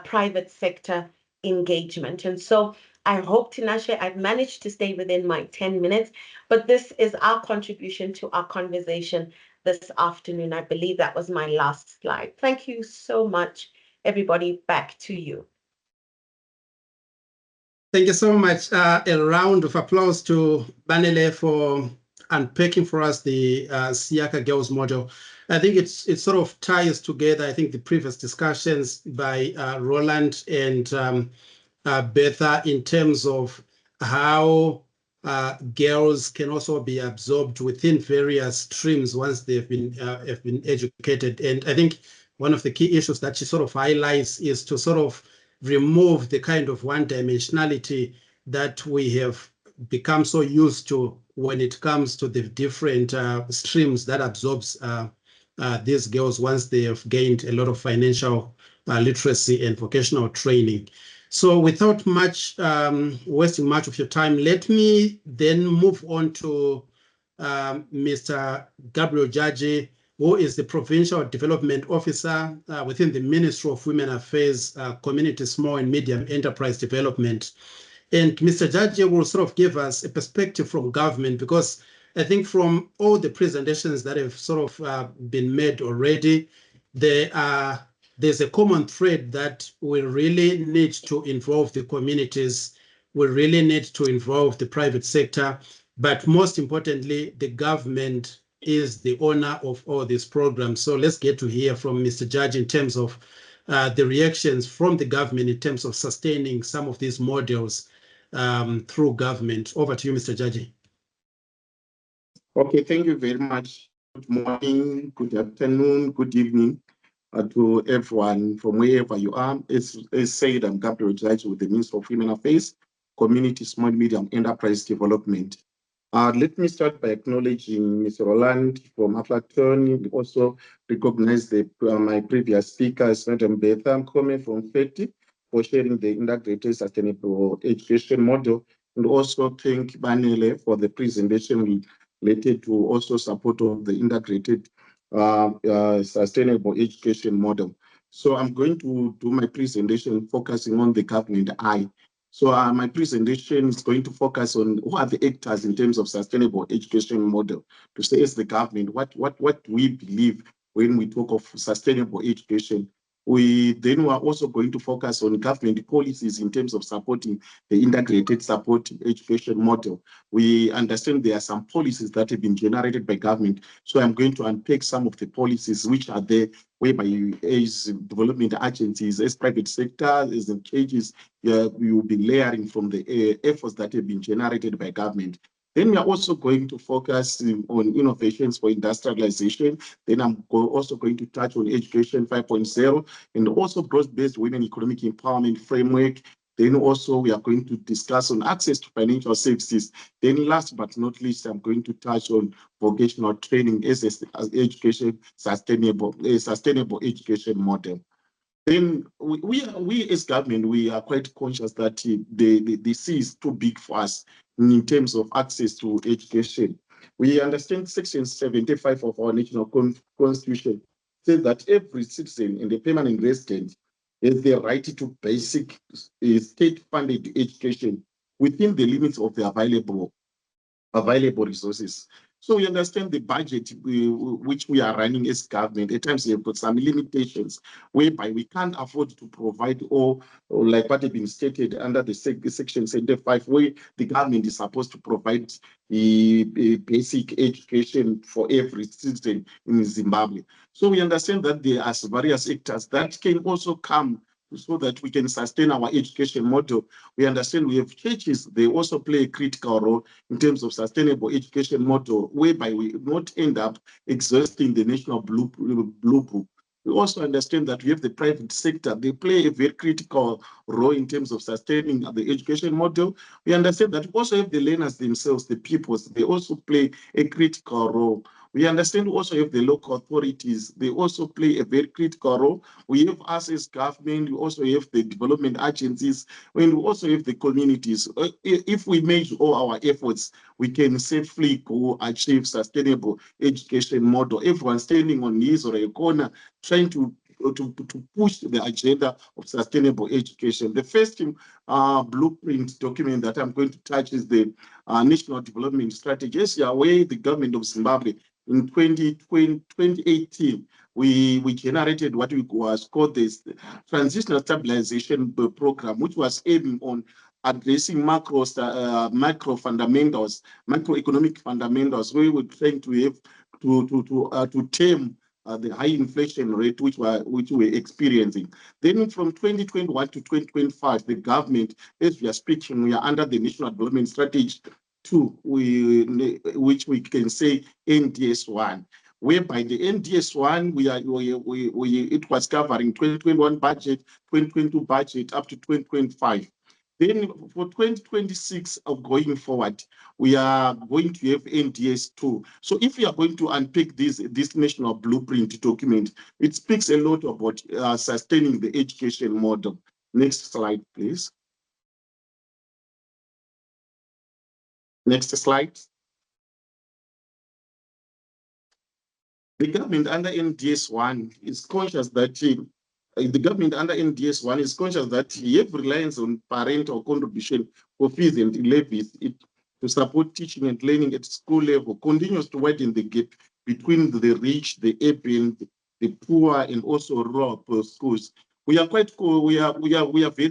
private sector engagement. And so I hope, Tinashe, I've managed to stay within my 10 minutes, but this is our contribution to our conversation this afternoon. I believe that was my last slide. Thank you so much, everybody. Back to you. Thank you so much. A round of applause to Banele for unpacking for us the Siaka Girls model. I think it sort of ties together, I think, the previous discussions by Roeland and Bertha in terms of how girls can also be absorbed within various streams once they've been educated. And I think one of the key issues that she sort of highlights is to sort of remove the kind of one-dimensionality that we have become so used to when it comes to the different streams that absorbs these girls once they have gained a lot of financial literacy and vocational training. So without much wasting much of your time, let me then move on to Mr. Gabriel Jaji, who is the Provincial Development Officer within the Ministry of Women Affairs, Community Small and Medium Enterprise Development. And Mr. Jaji will sort of give us a perspective from government, because I think from all the presentations that have sort of been made already, there's a common thread that we really need to involve the communities, we really need to involve the private sector, but most importantly, the government is the owner of all these programs. So let's get to hear from Mr. Jaji in terms of the reactions from the government in terms of sustaining some of these models through government. Over to you, Mr. Jaji. Okay, thank you very much. Good morning, good afternoon, good evening to everyone from wherever you are. As said, I'm Gabriel Jaji with the Ministry of Women Affairs, Community Small Medium Enterprise Development. Let me start by acknowledging Mr. Roeland from Aflatoun. Also recognize my previous speakers, Madam Bertha Mukome from FETI, for sharing the integrated sustainable education model, and also thank Banele for the presentation related to also support of the integrated sustainable education model. So I'm going to do my presentation focusing on the government eye. So my presentation is going to focus on who are the actors in terms of sustainable education model. To say as the government, what we believe when we talk of sustainable education. We are also going to focus on government policies in terms of supporting the integrated support education model. We understand there are some policies that have been generated by government. So I'm going to unpack some of the policies which are there, whereby as development agencies, as private sector, as the cages, we will be layering from the efforts that have been generated by government. Then we are also going to focus on innovations for industrialization. Then I'm also going to touch on education 5.0 and also broad-based women economic empowerment framework. Then also we are going to discuss on access to financial services. Then last but not least, I'm going to touch on vocational training as education sustainable education model. Then we as government, we are quite conscious that the sea is too big for us in terms of access to education. We understand Section 75 of our national constitution says that every citizen and a permanent resident has the right to basic state-funded education within the limits of the available resources. So we understand the budget which we are running as government. At times we have got some limitations whereby we can't afford to provide all like what has been stated under the Section 75, where the government is supposed to provide the basic education for every citizen in Zimbabwe. So we understand that there are various actors that can also come so that we can sustain our education model. We understand we have churches, they also play a critical role in terms of sustainable education model, whereby we not end up exhausting the national blue book. We also understand that we have the private sector. They play a very critical role in terms of sustaining the education model. We understand that we also have the learners themselves, the pupils. They also play a critical role. We understand we also have the local authorities. They also play a very critical role. We have us as government. We also have the development agencies. And we also have the communities. If we measure all our efforts, we can safely go achieve sustainable education model. Everyone standing on his or a corner trying to push the agenda of sustainable education. The first blueprint document that I'm going to touch is the National Development Strategy. As you're aware, the government of Zimbabwe in 2018, we generated what was called this Transitional Stabilization Program, which was aiming on addressing macroeconomic fundamentals, where we were trying to have to tame the high inflation rate which we're experiencing. Then from 2021 to 2025, the government, as we are speaking, we are under the National Development Strategy 2, which we can say NDS1, whereby the NDS1, it was covering 2021 budget, 2022 budget up to 2025. Then for 2026 going forward, we are going to have NDS2. So if we are going to unpick this national blueprint document, it speaks a lot about sustaining the education model. Next slide, please. Next slide. The government under NDS1 is conscious that the government under NDS1 is conscious that every reliance on parental contribution for fees and levies to support teaching and learning at school level continues to widen the gap between the rich, the urban, the poor, and also rural schools. We are very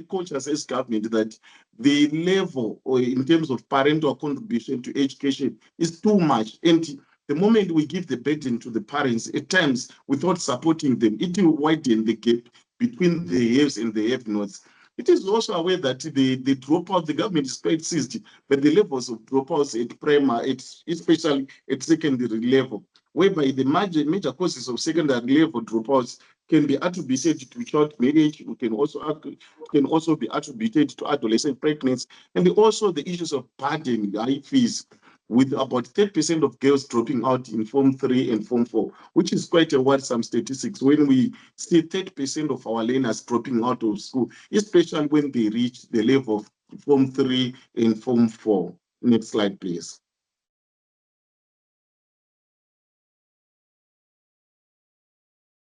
conscious as government that the level in terms of parental contribution to education is too much. And the moment we give the burden to the parents, at times, without supporting them, it will widen the gap between the haves and the have-nots. It is also aware that the dropout, the government is quite seized, but the levels of dropouts at primary, especially at secondary level, whereby the major causes of secondary level dropouts can be attributed to child marriage, can also be attributed to adolescent pregnancy, and also the issues of burden, high fees, with about 30% of girls dropping out in Form 3 and Form 4, which is quite a worrisome statistics when we see 30% of our learners dropping out of school, especially when they reach the level of Form 3 and Form 4. Next slide, please.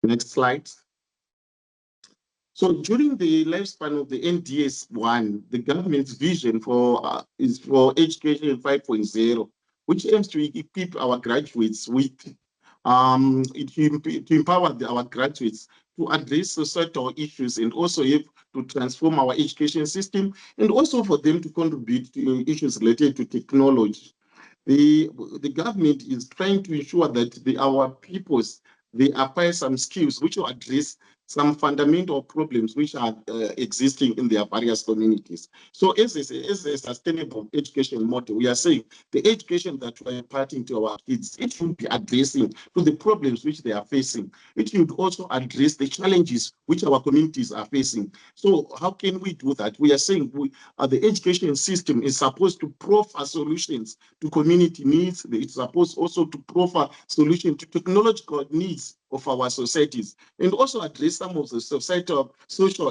Next slide. So during the lifespan of the NDS1, the government's vision is for education 5.0, which aims to equip our graduates with, to empower our graduates to address societal issues and also have to transform our education system, and also for them to contribute to issues related to technology. The government is trying to ensure that our peoples, they acquire some skills which will address some fundamental problems which are existing in their various communities. So as a sustainable education model, we are saying the education that we are imparting to our kids, it should be addressing to the problems which they are facing. It should also address the challenges which our communities are facing. So how can we do that? We are saying the education system is supposed to proffer solutions to community needs. It's supposed also to proffer solutions to technological needs of our societies, and also address some of the social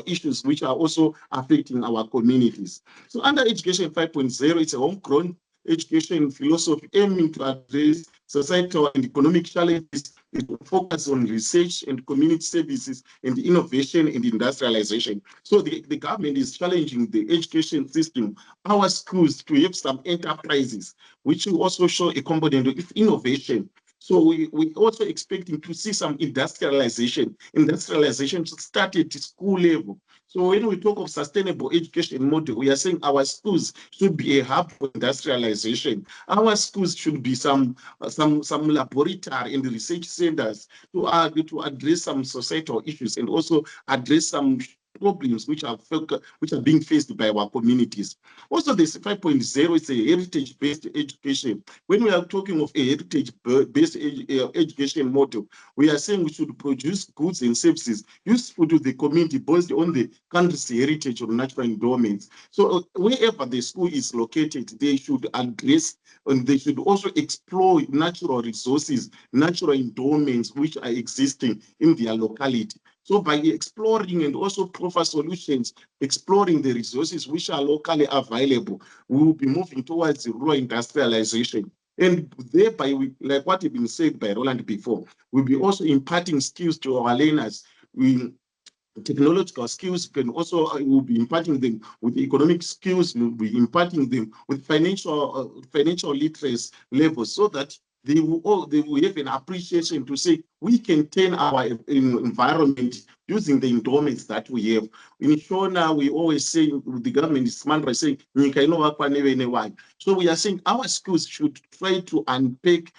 issues which are also affecting our communities. So under Education 5.0, it's a homegrown education philosophy aiming to address societal and economic challenges. It focuses on research and community services and innovation and industrialization. So the government is challenging the education system, our schools, to have some enterprises, which will also show a component of innovation. So we also expecting to see some industrialization to start at the school level. So when we talk of sustainable education model, we are saying our schools should be a hub for industrialization. Our schools should be some laboratory and research centers to address some societal issues and also address some problems which are being faced by our communities. Also, this 5.0 is a heritage-based education. When we are talking of a heritage-based education model, we are saying we should produce goods and services useful to the community based on the country's heritage or natural endowments. So wherever the school is located, they should address and they should also explore natural resources, natural endowments which are existing in their locality. So by exploring and also proffer solutions, exploring the resources which are locally available, we will be moving towards rural industrialization. And thereby, like what has been said by Roeland before, we'll be also imparting skills to our learners. Technological skills can also will be imparting them with economic skills, we'll be imparting them with financial literacy levels, so that they will have an appreciation to say we can turn our environment using the endowments that we have. In Shona, we always say the government is smart by saying, so we are saying our schools should try to unpack,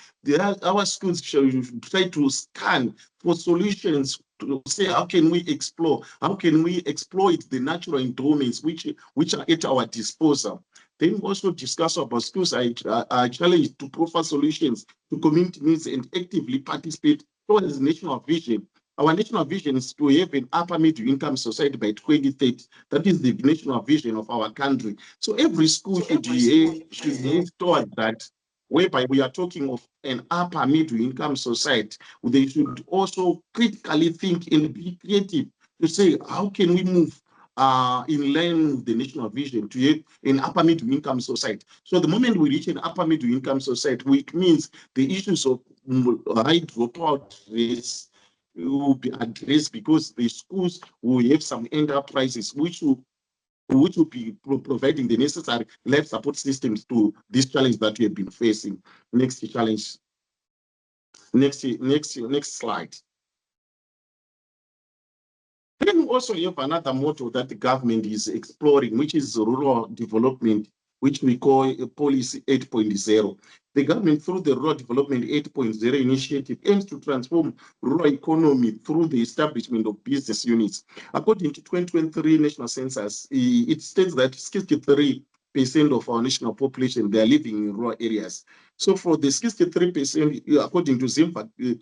our schools should try to scan for solutions to say how can we explore, how can we exploit the natural endowments which are at our disposal. Then also discuss about schools are challenged to proffer solutions to community needs and actively participate towards national vision. Our national vision is to have an upper middle income society by 2030. That is the national vision of our country. So every school should move toward that, whereby we are talking of an upper middle income society. They should also critically think and be creative to say, how can we move in line with the national vision to have an upper middle income society? So the moment we reach an upper middle income society, which means the issues of high dropout rates will be addressed, because the schools will have some enterprises which will be providing the necessary life support systems to this challenge that we have been facing. Next challenge. Next slide. Then we also have another model that the government is exploring, which is rural development, which we call Policy 8.0. The government, through the Rural Development 8.0 initiative, aims to transform rural economy through the establishment of business units. According to 2023 national census, it states that 63% of our national population, they are living in rural areas. So for the 63%, according to Zimbabwe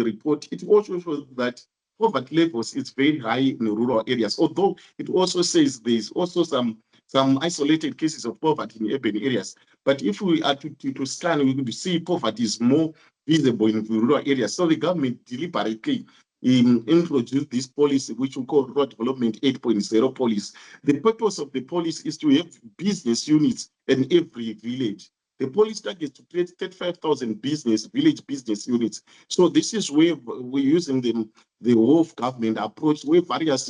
report, it also shows that poverty levels is very high in rural areas, although it also says there's also some isolated cases of poverty in urban areas. But if we are to scan, we will see poverty is more visible in rural areas. So the government deliberately introduced this policy, which we call Rural Development 8.0 policy. The purpose of the policy is to have business units in every village. The policy targets to create 35,000 village business units. So this is where we're using the whole of government approach, where various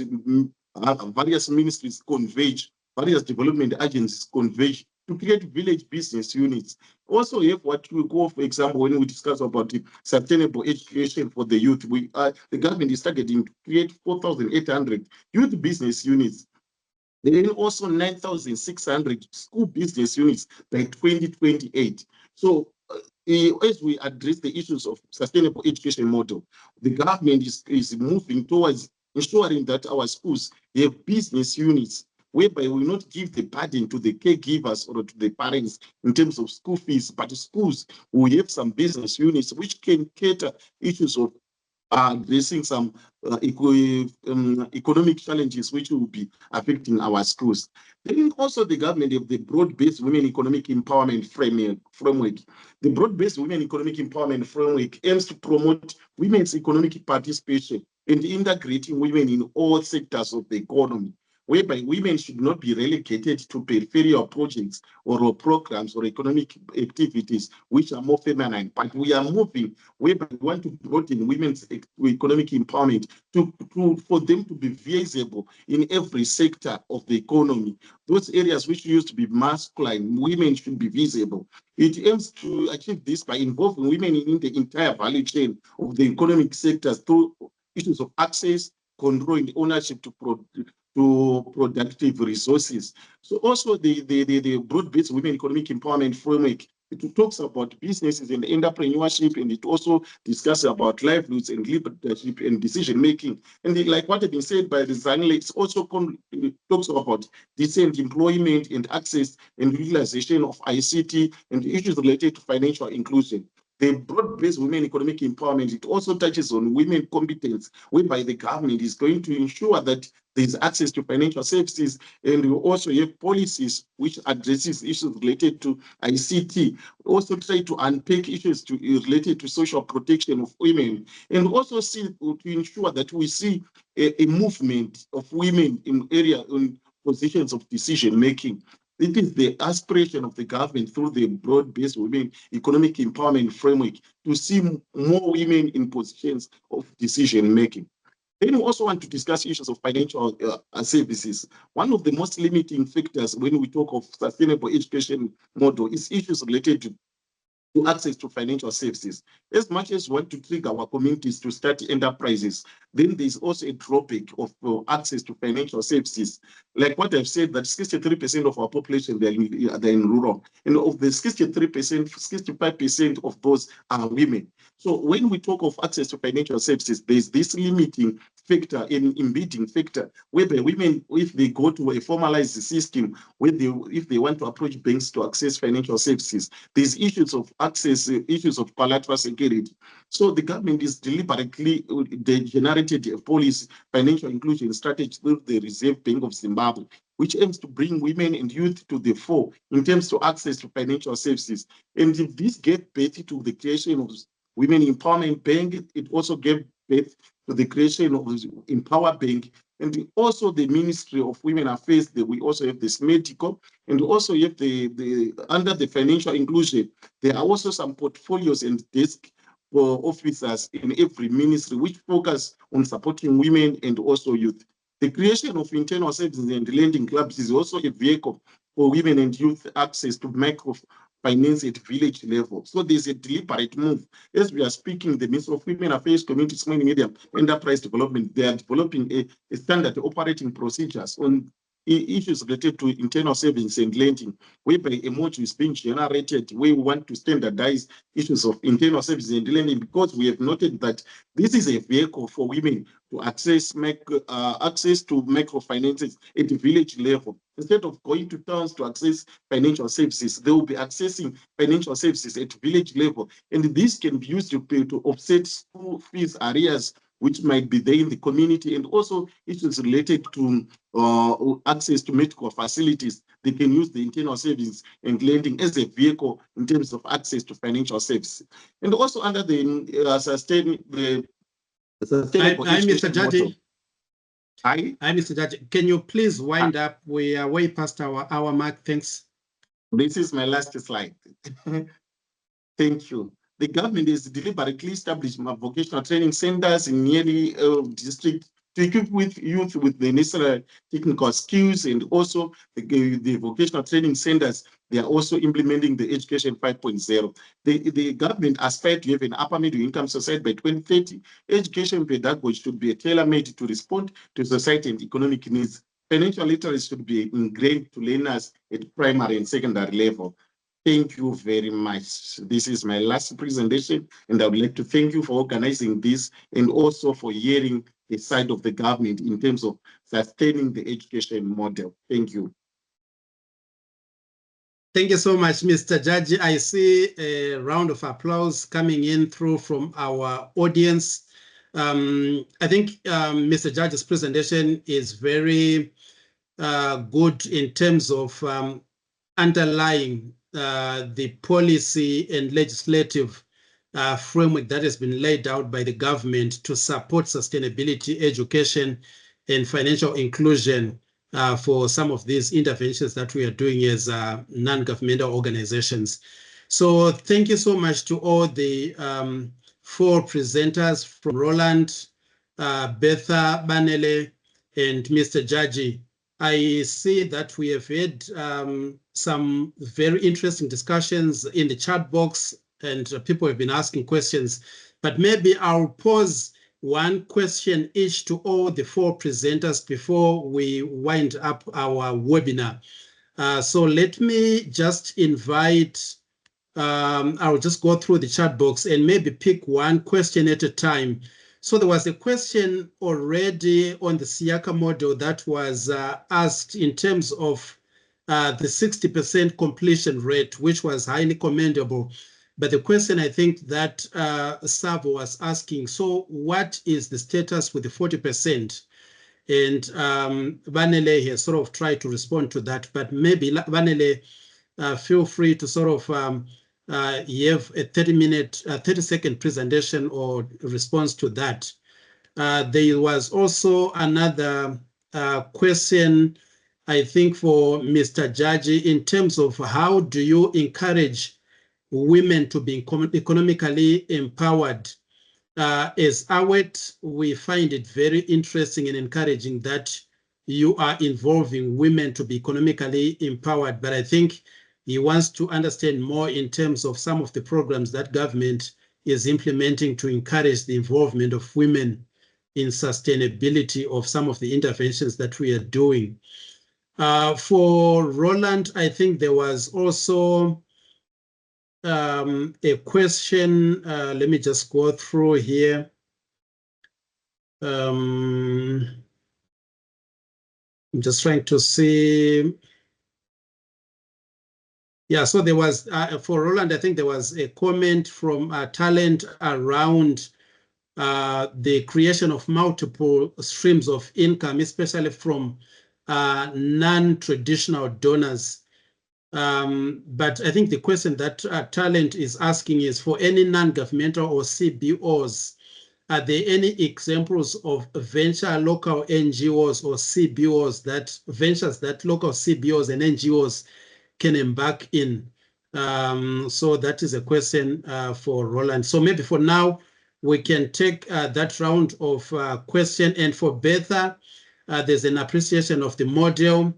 ministries converge, various development agencies converge to create village business units. Also, we have what we call, for example, when we discuss about the sustainable education for the youth, the government is targeting to create 4,800 youth business units. Then also 9,600 school business units by 2028. So as we address the issues of sustainable education model, the government is moving towards ensuring that our schools have business units, whereby we not give the burden to the caregivers or to the parents in terms of school fees, but schools will have some business units which can cater issues of addressing some economic challenges which will be affecting our schools. Then also the government of the broad-based women economic empowerment framework. The broad-based women economic empowerment framework aims to promote women's economic participation and integrating women in all sectors of the economy, whereby women should not be relegated to peripheral projects or programs or economic activities which are more feminine. But we are moving whereby we want to broaden women's economic empowerment for them to be visible in every sector of the economy. Those areas which used to be masculine, women should be visible. It aims to achieve this by involving women in the entire value chain of the economic sectors through issues of access, control, and ownership to productive resources. So also the broad-based women economic empowerment framework It talks about businesses and entrepreneurship, and it also discusses about livelihoods and leadership and decision making. And like what has been said by the Banele, it also talks about decent employment and access and utilization of ICT and issues related to financial inclusion. The broad-based women economic empowerment, it also touches on women competence, whereby the government is going to ensure that there's access to financial services, and we also have policies which addresses issues related to ICT. We also try to unpack issues related to social protection of women, and also to ensure that we see a movement of women in positions of decision making. It is the aspiration of the government through the broad-based women economic empowerment framework to see more women in positions of decision-making. Then we also want to discuss issues of financial services. One of the most limiting factors when we talk of sustainable education model is issues related to access to financial services. As much as we want to trigger our communities to start enterprises, then there's also a drawback of access to financial services. Like what I've said, that 63% of our population, they're in rural. And of the 63%, 65% of those are women. So when we talk of access to financial services, there's this limiting factor, an impeding factor, whereby women, if they go to a formalized system, if they want to approach banks to access financial services, there's issues of access, issues of collateral security. So the government is deliberately, they generated a policy, financial inclusion strategy through the Reserve Bank of Zimbabwe, which aims to bring women and youth to the fore in terms of access to financial services. And this gave birth to the creation of Women Empowerment Bank. It also gave birth to the creation of Empower Bank, and also the Ministry of Women Affairs. We also have this medical, and also you have the under the financial inclusion, there are also some portfolios and desk for officers in every ministry which focus on supporting women and also youth. The creation of internal services and lending clubs is also a vehicle for women and youth access to microfinance at village level. So there's a deliberate move. As we are speaking, the Ministry of Women Affairs, Community, Small and Medium Enterprise Development, they are developing a standard operating procedures on issues related to internal savings and lending, whereby a module is being generated where we want to standardize issues of internal savings and lending, because we have noted that this is a vehicle for women to access to microfinances at the village level. Instead of going to towns to access financial services, they will be accessing financial services at village level. And this can be used to offset school fees arrears which might be there in the community, and also issues related to access to medical facilities. They can use the internal savings and lending as a vehicle in terms of access to financial services. And also under the sustainable Hi, Mr. Jaji. Hi, Mr. Jaji. Can you please wind up? We are way past our hour mark. Thanks. This is my last slide. Thank you. The government has deliberately established vocational training centers in nearly districts to equip youth with the necessary technical skills, and also the vocational training centers, they are also implementing the Education 5.0. The government aspires to have an upper middle income society by 2030. Education pedagogy should be tailor-made to respond to society and economic needs. Financial literacy should be ingrained to learners at primary and secondary level. Thank you very much. This is my last presentation, and I would like to thank you for organizing this and also for hearing the side of the government in terms of sustaining the education model. Thank you. Thank you so much, Mr. Jaji. I see a round of applause coming in through from our audience. I think Mr. Jaji's presentation is very good in terms of underlying the policy and legislative framework that has been laid out by the government to support sustainability, education, and financial inclusion for some of these interventions that we are doing as non-governmental organizations. So thank you so much to all the 4 presenters from Roeland, Bertha, Banele, and Mr. Jaji. I see that we have had some very interesting discussions in the chat box, and people have been asking questions, but maybe I'll pose one question each to all the 4 presenters before we wind up our webinar. So let me just invite I'll just go through the chat box and maybe pick one question at a time. So there was a question already on the Siaka model that was asked in terms of the 60% completion rate, which was highly commendable. But the question I think that Savo was asking, so what is the status with the 40%? And Banele has sort of tried to respond to that, but maybe Banele, feel free to sort of you have a 30-second presentation or response to that. There was also another question, I think, for Mr. Jaji, in terms of how do you encourage women to be economically empowered? As AWET, we find it very interesting and encouraging that you are involving women to be economically empowered, but I think he wants to understand more in terms of some of the programs that government is implementing to encourage the involvement of women in sustainability of some of the interventions that we are doing. For Roeland, I think there was also a question. Let me just go through here. I'm just trying to see. Yeah, so there was, for Roeland, I think there was a comment from Talent around the creation of multiple streams of income, especially from non-traditional donors. But I think the question that Talent is asking is, for any non-governmental or CBOs, are there any examples of venture local NGOs or CBOs ventures that local CBOs and NGOs can embark in? So that is a question for Roeland. So maybe for now, we can take that round of question. And for Bertha, there's an appreciation of the model.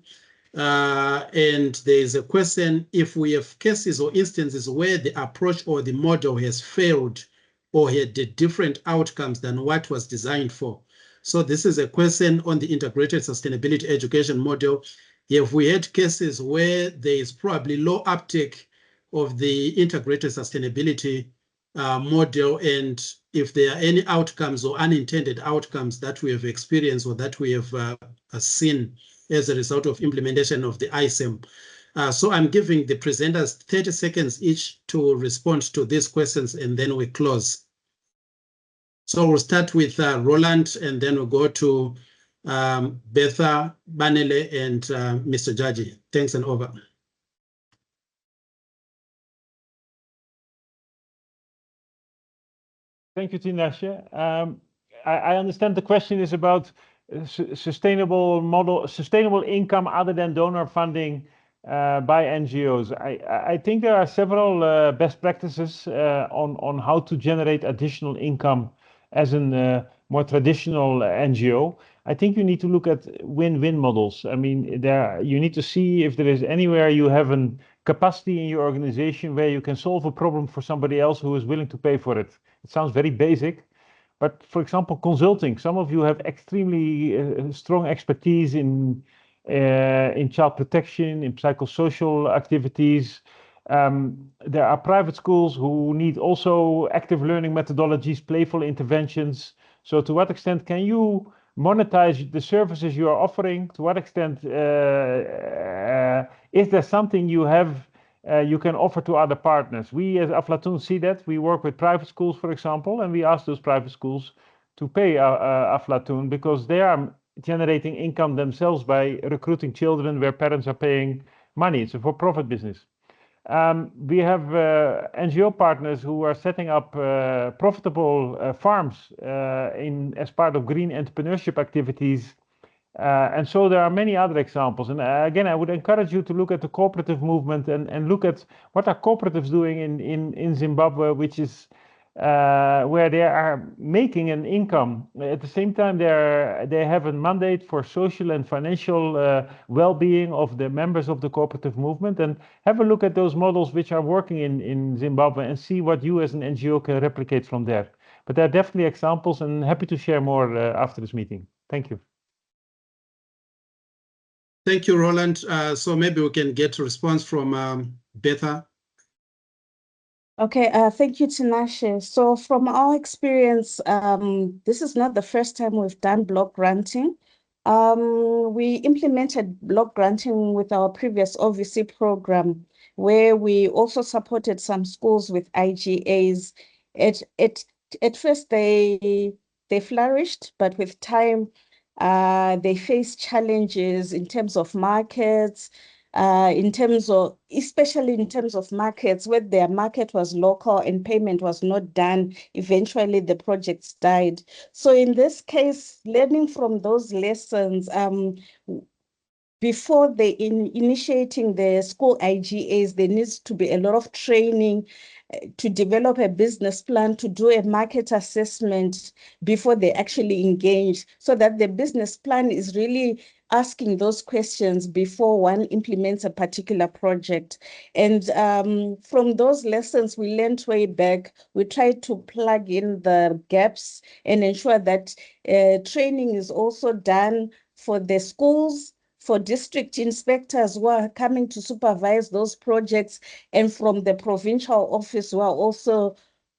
And there's a question, if we have cases or instances where the approach or the model has failed or had different outcomes than what was designed for. So this is a question on the integrated sustainability education model. If we had cases where there is probably low uptake of the integrated sustainability model, and if there are any outcomes or unintended outcomes that we have experienced or that we have seen as a result of implementation of the ISEM. So I'm giving the presenters 30 seconds each to respond to these questions, and then we close. So we'll start with Roeland, and then we'll go to Bertha, Banele, and Mr. Jaji. Thanks, and over. Thank you, Tinashe. I understand the question is about sustainable income other than donor funding by NGOs. I think there are several best practices on how to generate additional income as a more traditional NGO. I think you need to look at win-win models. I mean, you need to see if there is anywhere you have a capacity in your organization where you can solve a problem for somebody else who is willing to pay for it. It sounds very basic, but for example, consulting. Some of you have extremely strong expertise in child protection, in psychosocial activities. There are private schools who need also active learning methodologies, playful interventions. So to what extent can you monetize the services you are offering? To what extent is there something you can offer to other partners? We as Aflatoun see that. We work with private schools, for example, and we ask those private schools to pay Aflatoun because they are generating income themselves by recruiting children where parents are paying money. It's a for-profit business. We have NGO partners who are setting up profitable farms as part of green entrepreneurship activities. And so there are many other examples. And again, I would encourage you to look at the cooperative movement and look at what are cooperatives doing in Zimbabwe, which is where they are making an income. At the same time, they have a mandate for social and financial well-being of the members of the cooperative movement. And have a look at those models which are working in Zimbabwe and see what you as an NGO can replicate from there. But there are definitely examples, and happy to share more after this meeting. Thank you. Thank you, Roeland. So maybe we can get a response from Bertha. Okay, thank you, Tinashe. So from our experience, this is not the first time we've done block granting. We implemented block granting with our previous OVC program, where we also supported some schools with IGAs. At first, they flourished, but with time, they faced challenges in terms of markets, especially in terms of markets, where their market was local and payment was not done. Eventually, the projects died. So in this case, learning from those lessons, before initiating the school IGAs, there needs to be a lot of training to develop a business plan, to do a market assessment before they actually engage, so that the business plan is really asking those questions before one implements a particular project. And from those lessons we learned way back, we tried to plug in the gaps and ensure that training is also done for the schools, for district inspectors who are coming to supervise those projects, and from the provincial office who are also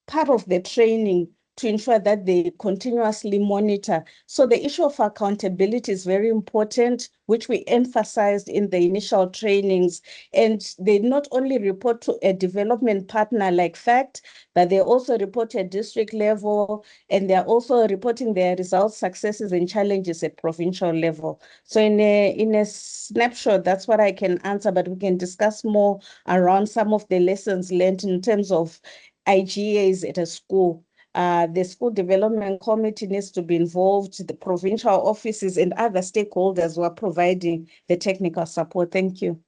part of the training to ensure that they continuously monitor. So the issue of accountability is very important, which we emphasized in the initial trainings. And they not only report to a development partner like FACT, but they also report at district level, and they're also reporting their results, successes, and challenges at provincial level. So in a snapshot, that's what I can answer, but we can discuss more around some of the lessons learned in terms of IGAs at a school. The school development committee needs to be involved, the provincial offices and other stakeholders who are providing the technical support. Thank you.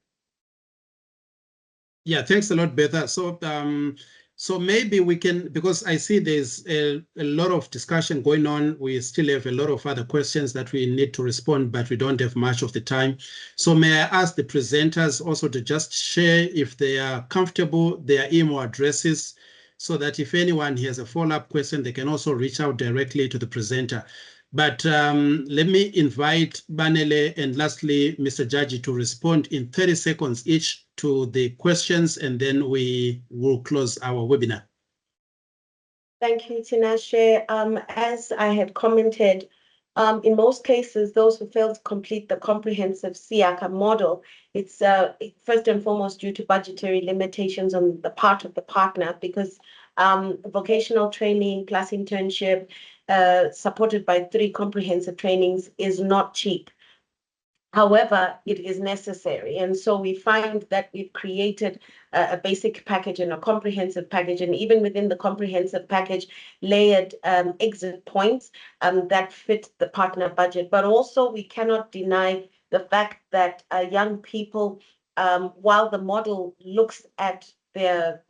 Yeah, thanks a lot, Bertha. So maybe we can, because I see there's a lot of discussion going on. We still have a lot of other questions that we need to respond, but we don't have much of the time. So may I ask the presenters also to just share, if they are comfortable, their email addresses, so that if anyone has a follow-up question, they can also reach out directly to the presenter. But let me invite Banele and lastly, Mr. Jaji, to respond in 30 seconds each to the questions, and then we will close our webinar. Thank you, Tinashe. As I had commented, in most cases, those who fail to complete the comprehensive SIACA model, it's first and foremost due to budgetary limitations on the part of the partner, because vocational training plus internship, supported by 3 comprehensive trainings, is not cheap. However, it is necessary. And so we find that we've created a basic package and a comprehensive package, and even within the comprehensive package, layered exit points that fit the partner budget. But also we cannot deny the fact that young people, while the model looks at their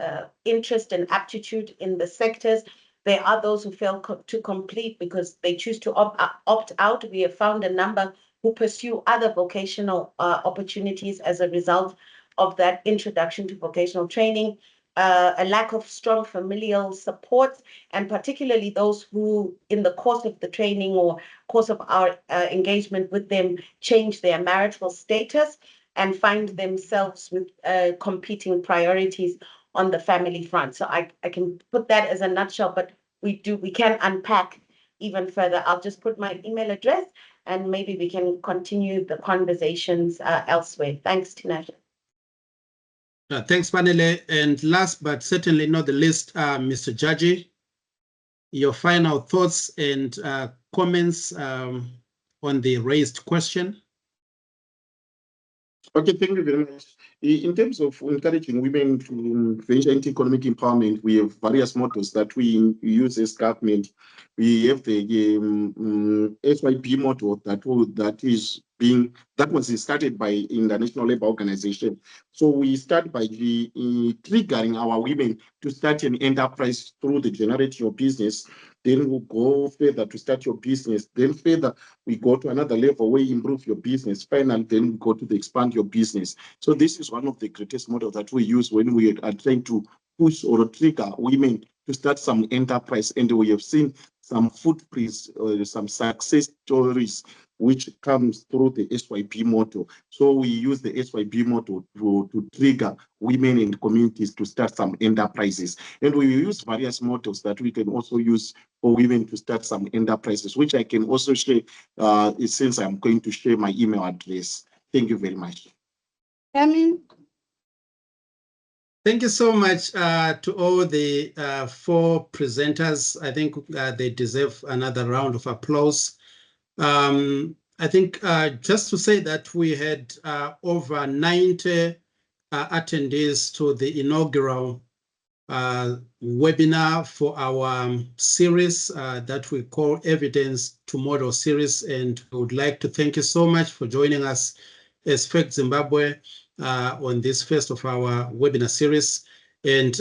interest and aptitude in the sectors, there are those who fail to complete because they choose to opt out. We have found a number who pursue other vocational opportunities as a result of that introduction to vocational training, a lack of strong familial support, and particularly those who, in the course of the training or course of our engagement with them, change their marital status and find themselves with competing priorities on the family front. So I can put that as a nutshell, but we can unpack even further. I'll just put my email address, and maybe we can continue the conversations elsewhere. Thanks, Tinashe. Thanks, Banele. And last but certainly not the least, Mr. Jaji, your final thoughts and comments on the raised question. Okay, thank you very much. In terms of encouraging women to venture into economic empowerment, we have various models that we use as government. We have the SYP model that was started by International Labour Organization. So we start by triggering our women to start an enterprise through the generating of business. Then we'll go further to start your business. Then further, we go to another level where you improve your business. Finally, then we go to the expand your business. So this is one of the greatest models that we use when we are trying to push or trigger women to start some enterprise. And we have seen some footprints, some success stories which comes through the SYP model. So we use the SYP model to trigger women and communities to start some enterprises. And we use various models that we can also use for women to start some enterprises, which I can also share since I'm going to share my email address. Thank you very much. Thank you so much to all the 4 presenters. I think they deserve another round of applause. I think just to say that we had over 90 attendees to the inaugural webinar for our series that we call Evidence to Model series. And we would like to thank you so much for joining us as FEC Zimbabwe on this first of our webinar series. And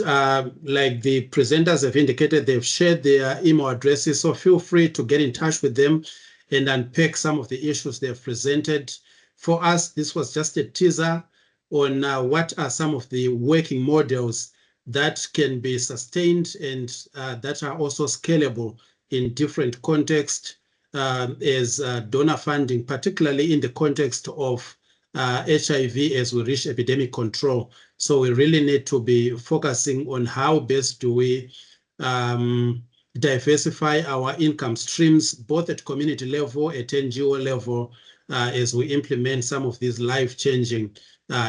like the presenters have indicated, they've shared their email addresses, so feel free to get in touch with them and unpack some of the issues they've presented. For us, this was just a teaser on what are some of the working models that can be sustained and that are also scalable in different contexts as donor funding, particularly in the context of HIV as we reach epidemic control. So we really need to be focusing on how best do we diversify our income streams, both at community level, at NGO level, as we implement some of these life-changing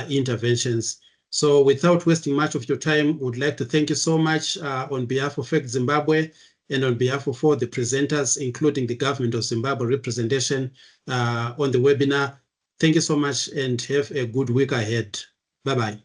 interventions. So without wasting much of your time, would like to thank you so much on behalf of FEC Zimbabwe and on behalf of all the presenters, including the government of Zimbabwe representation on the webinar. Thank you so much and have a good week ahead. Bye-bye.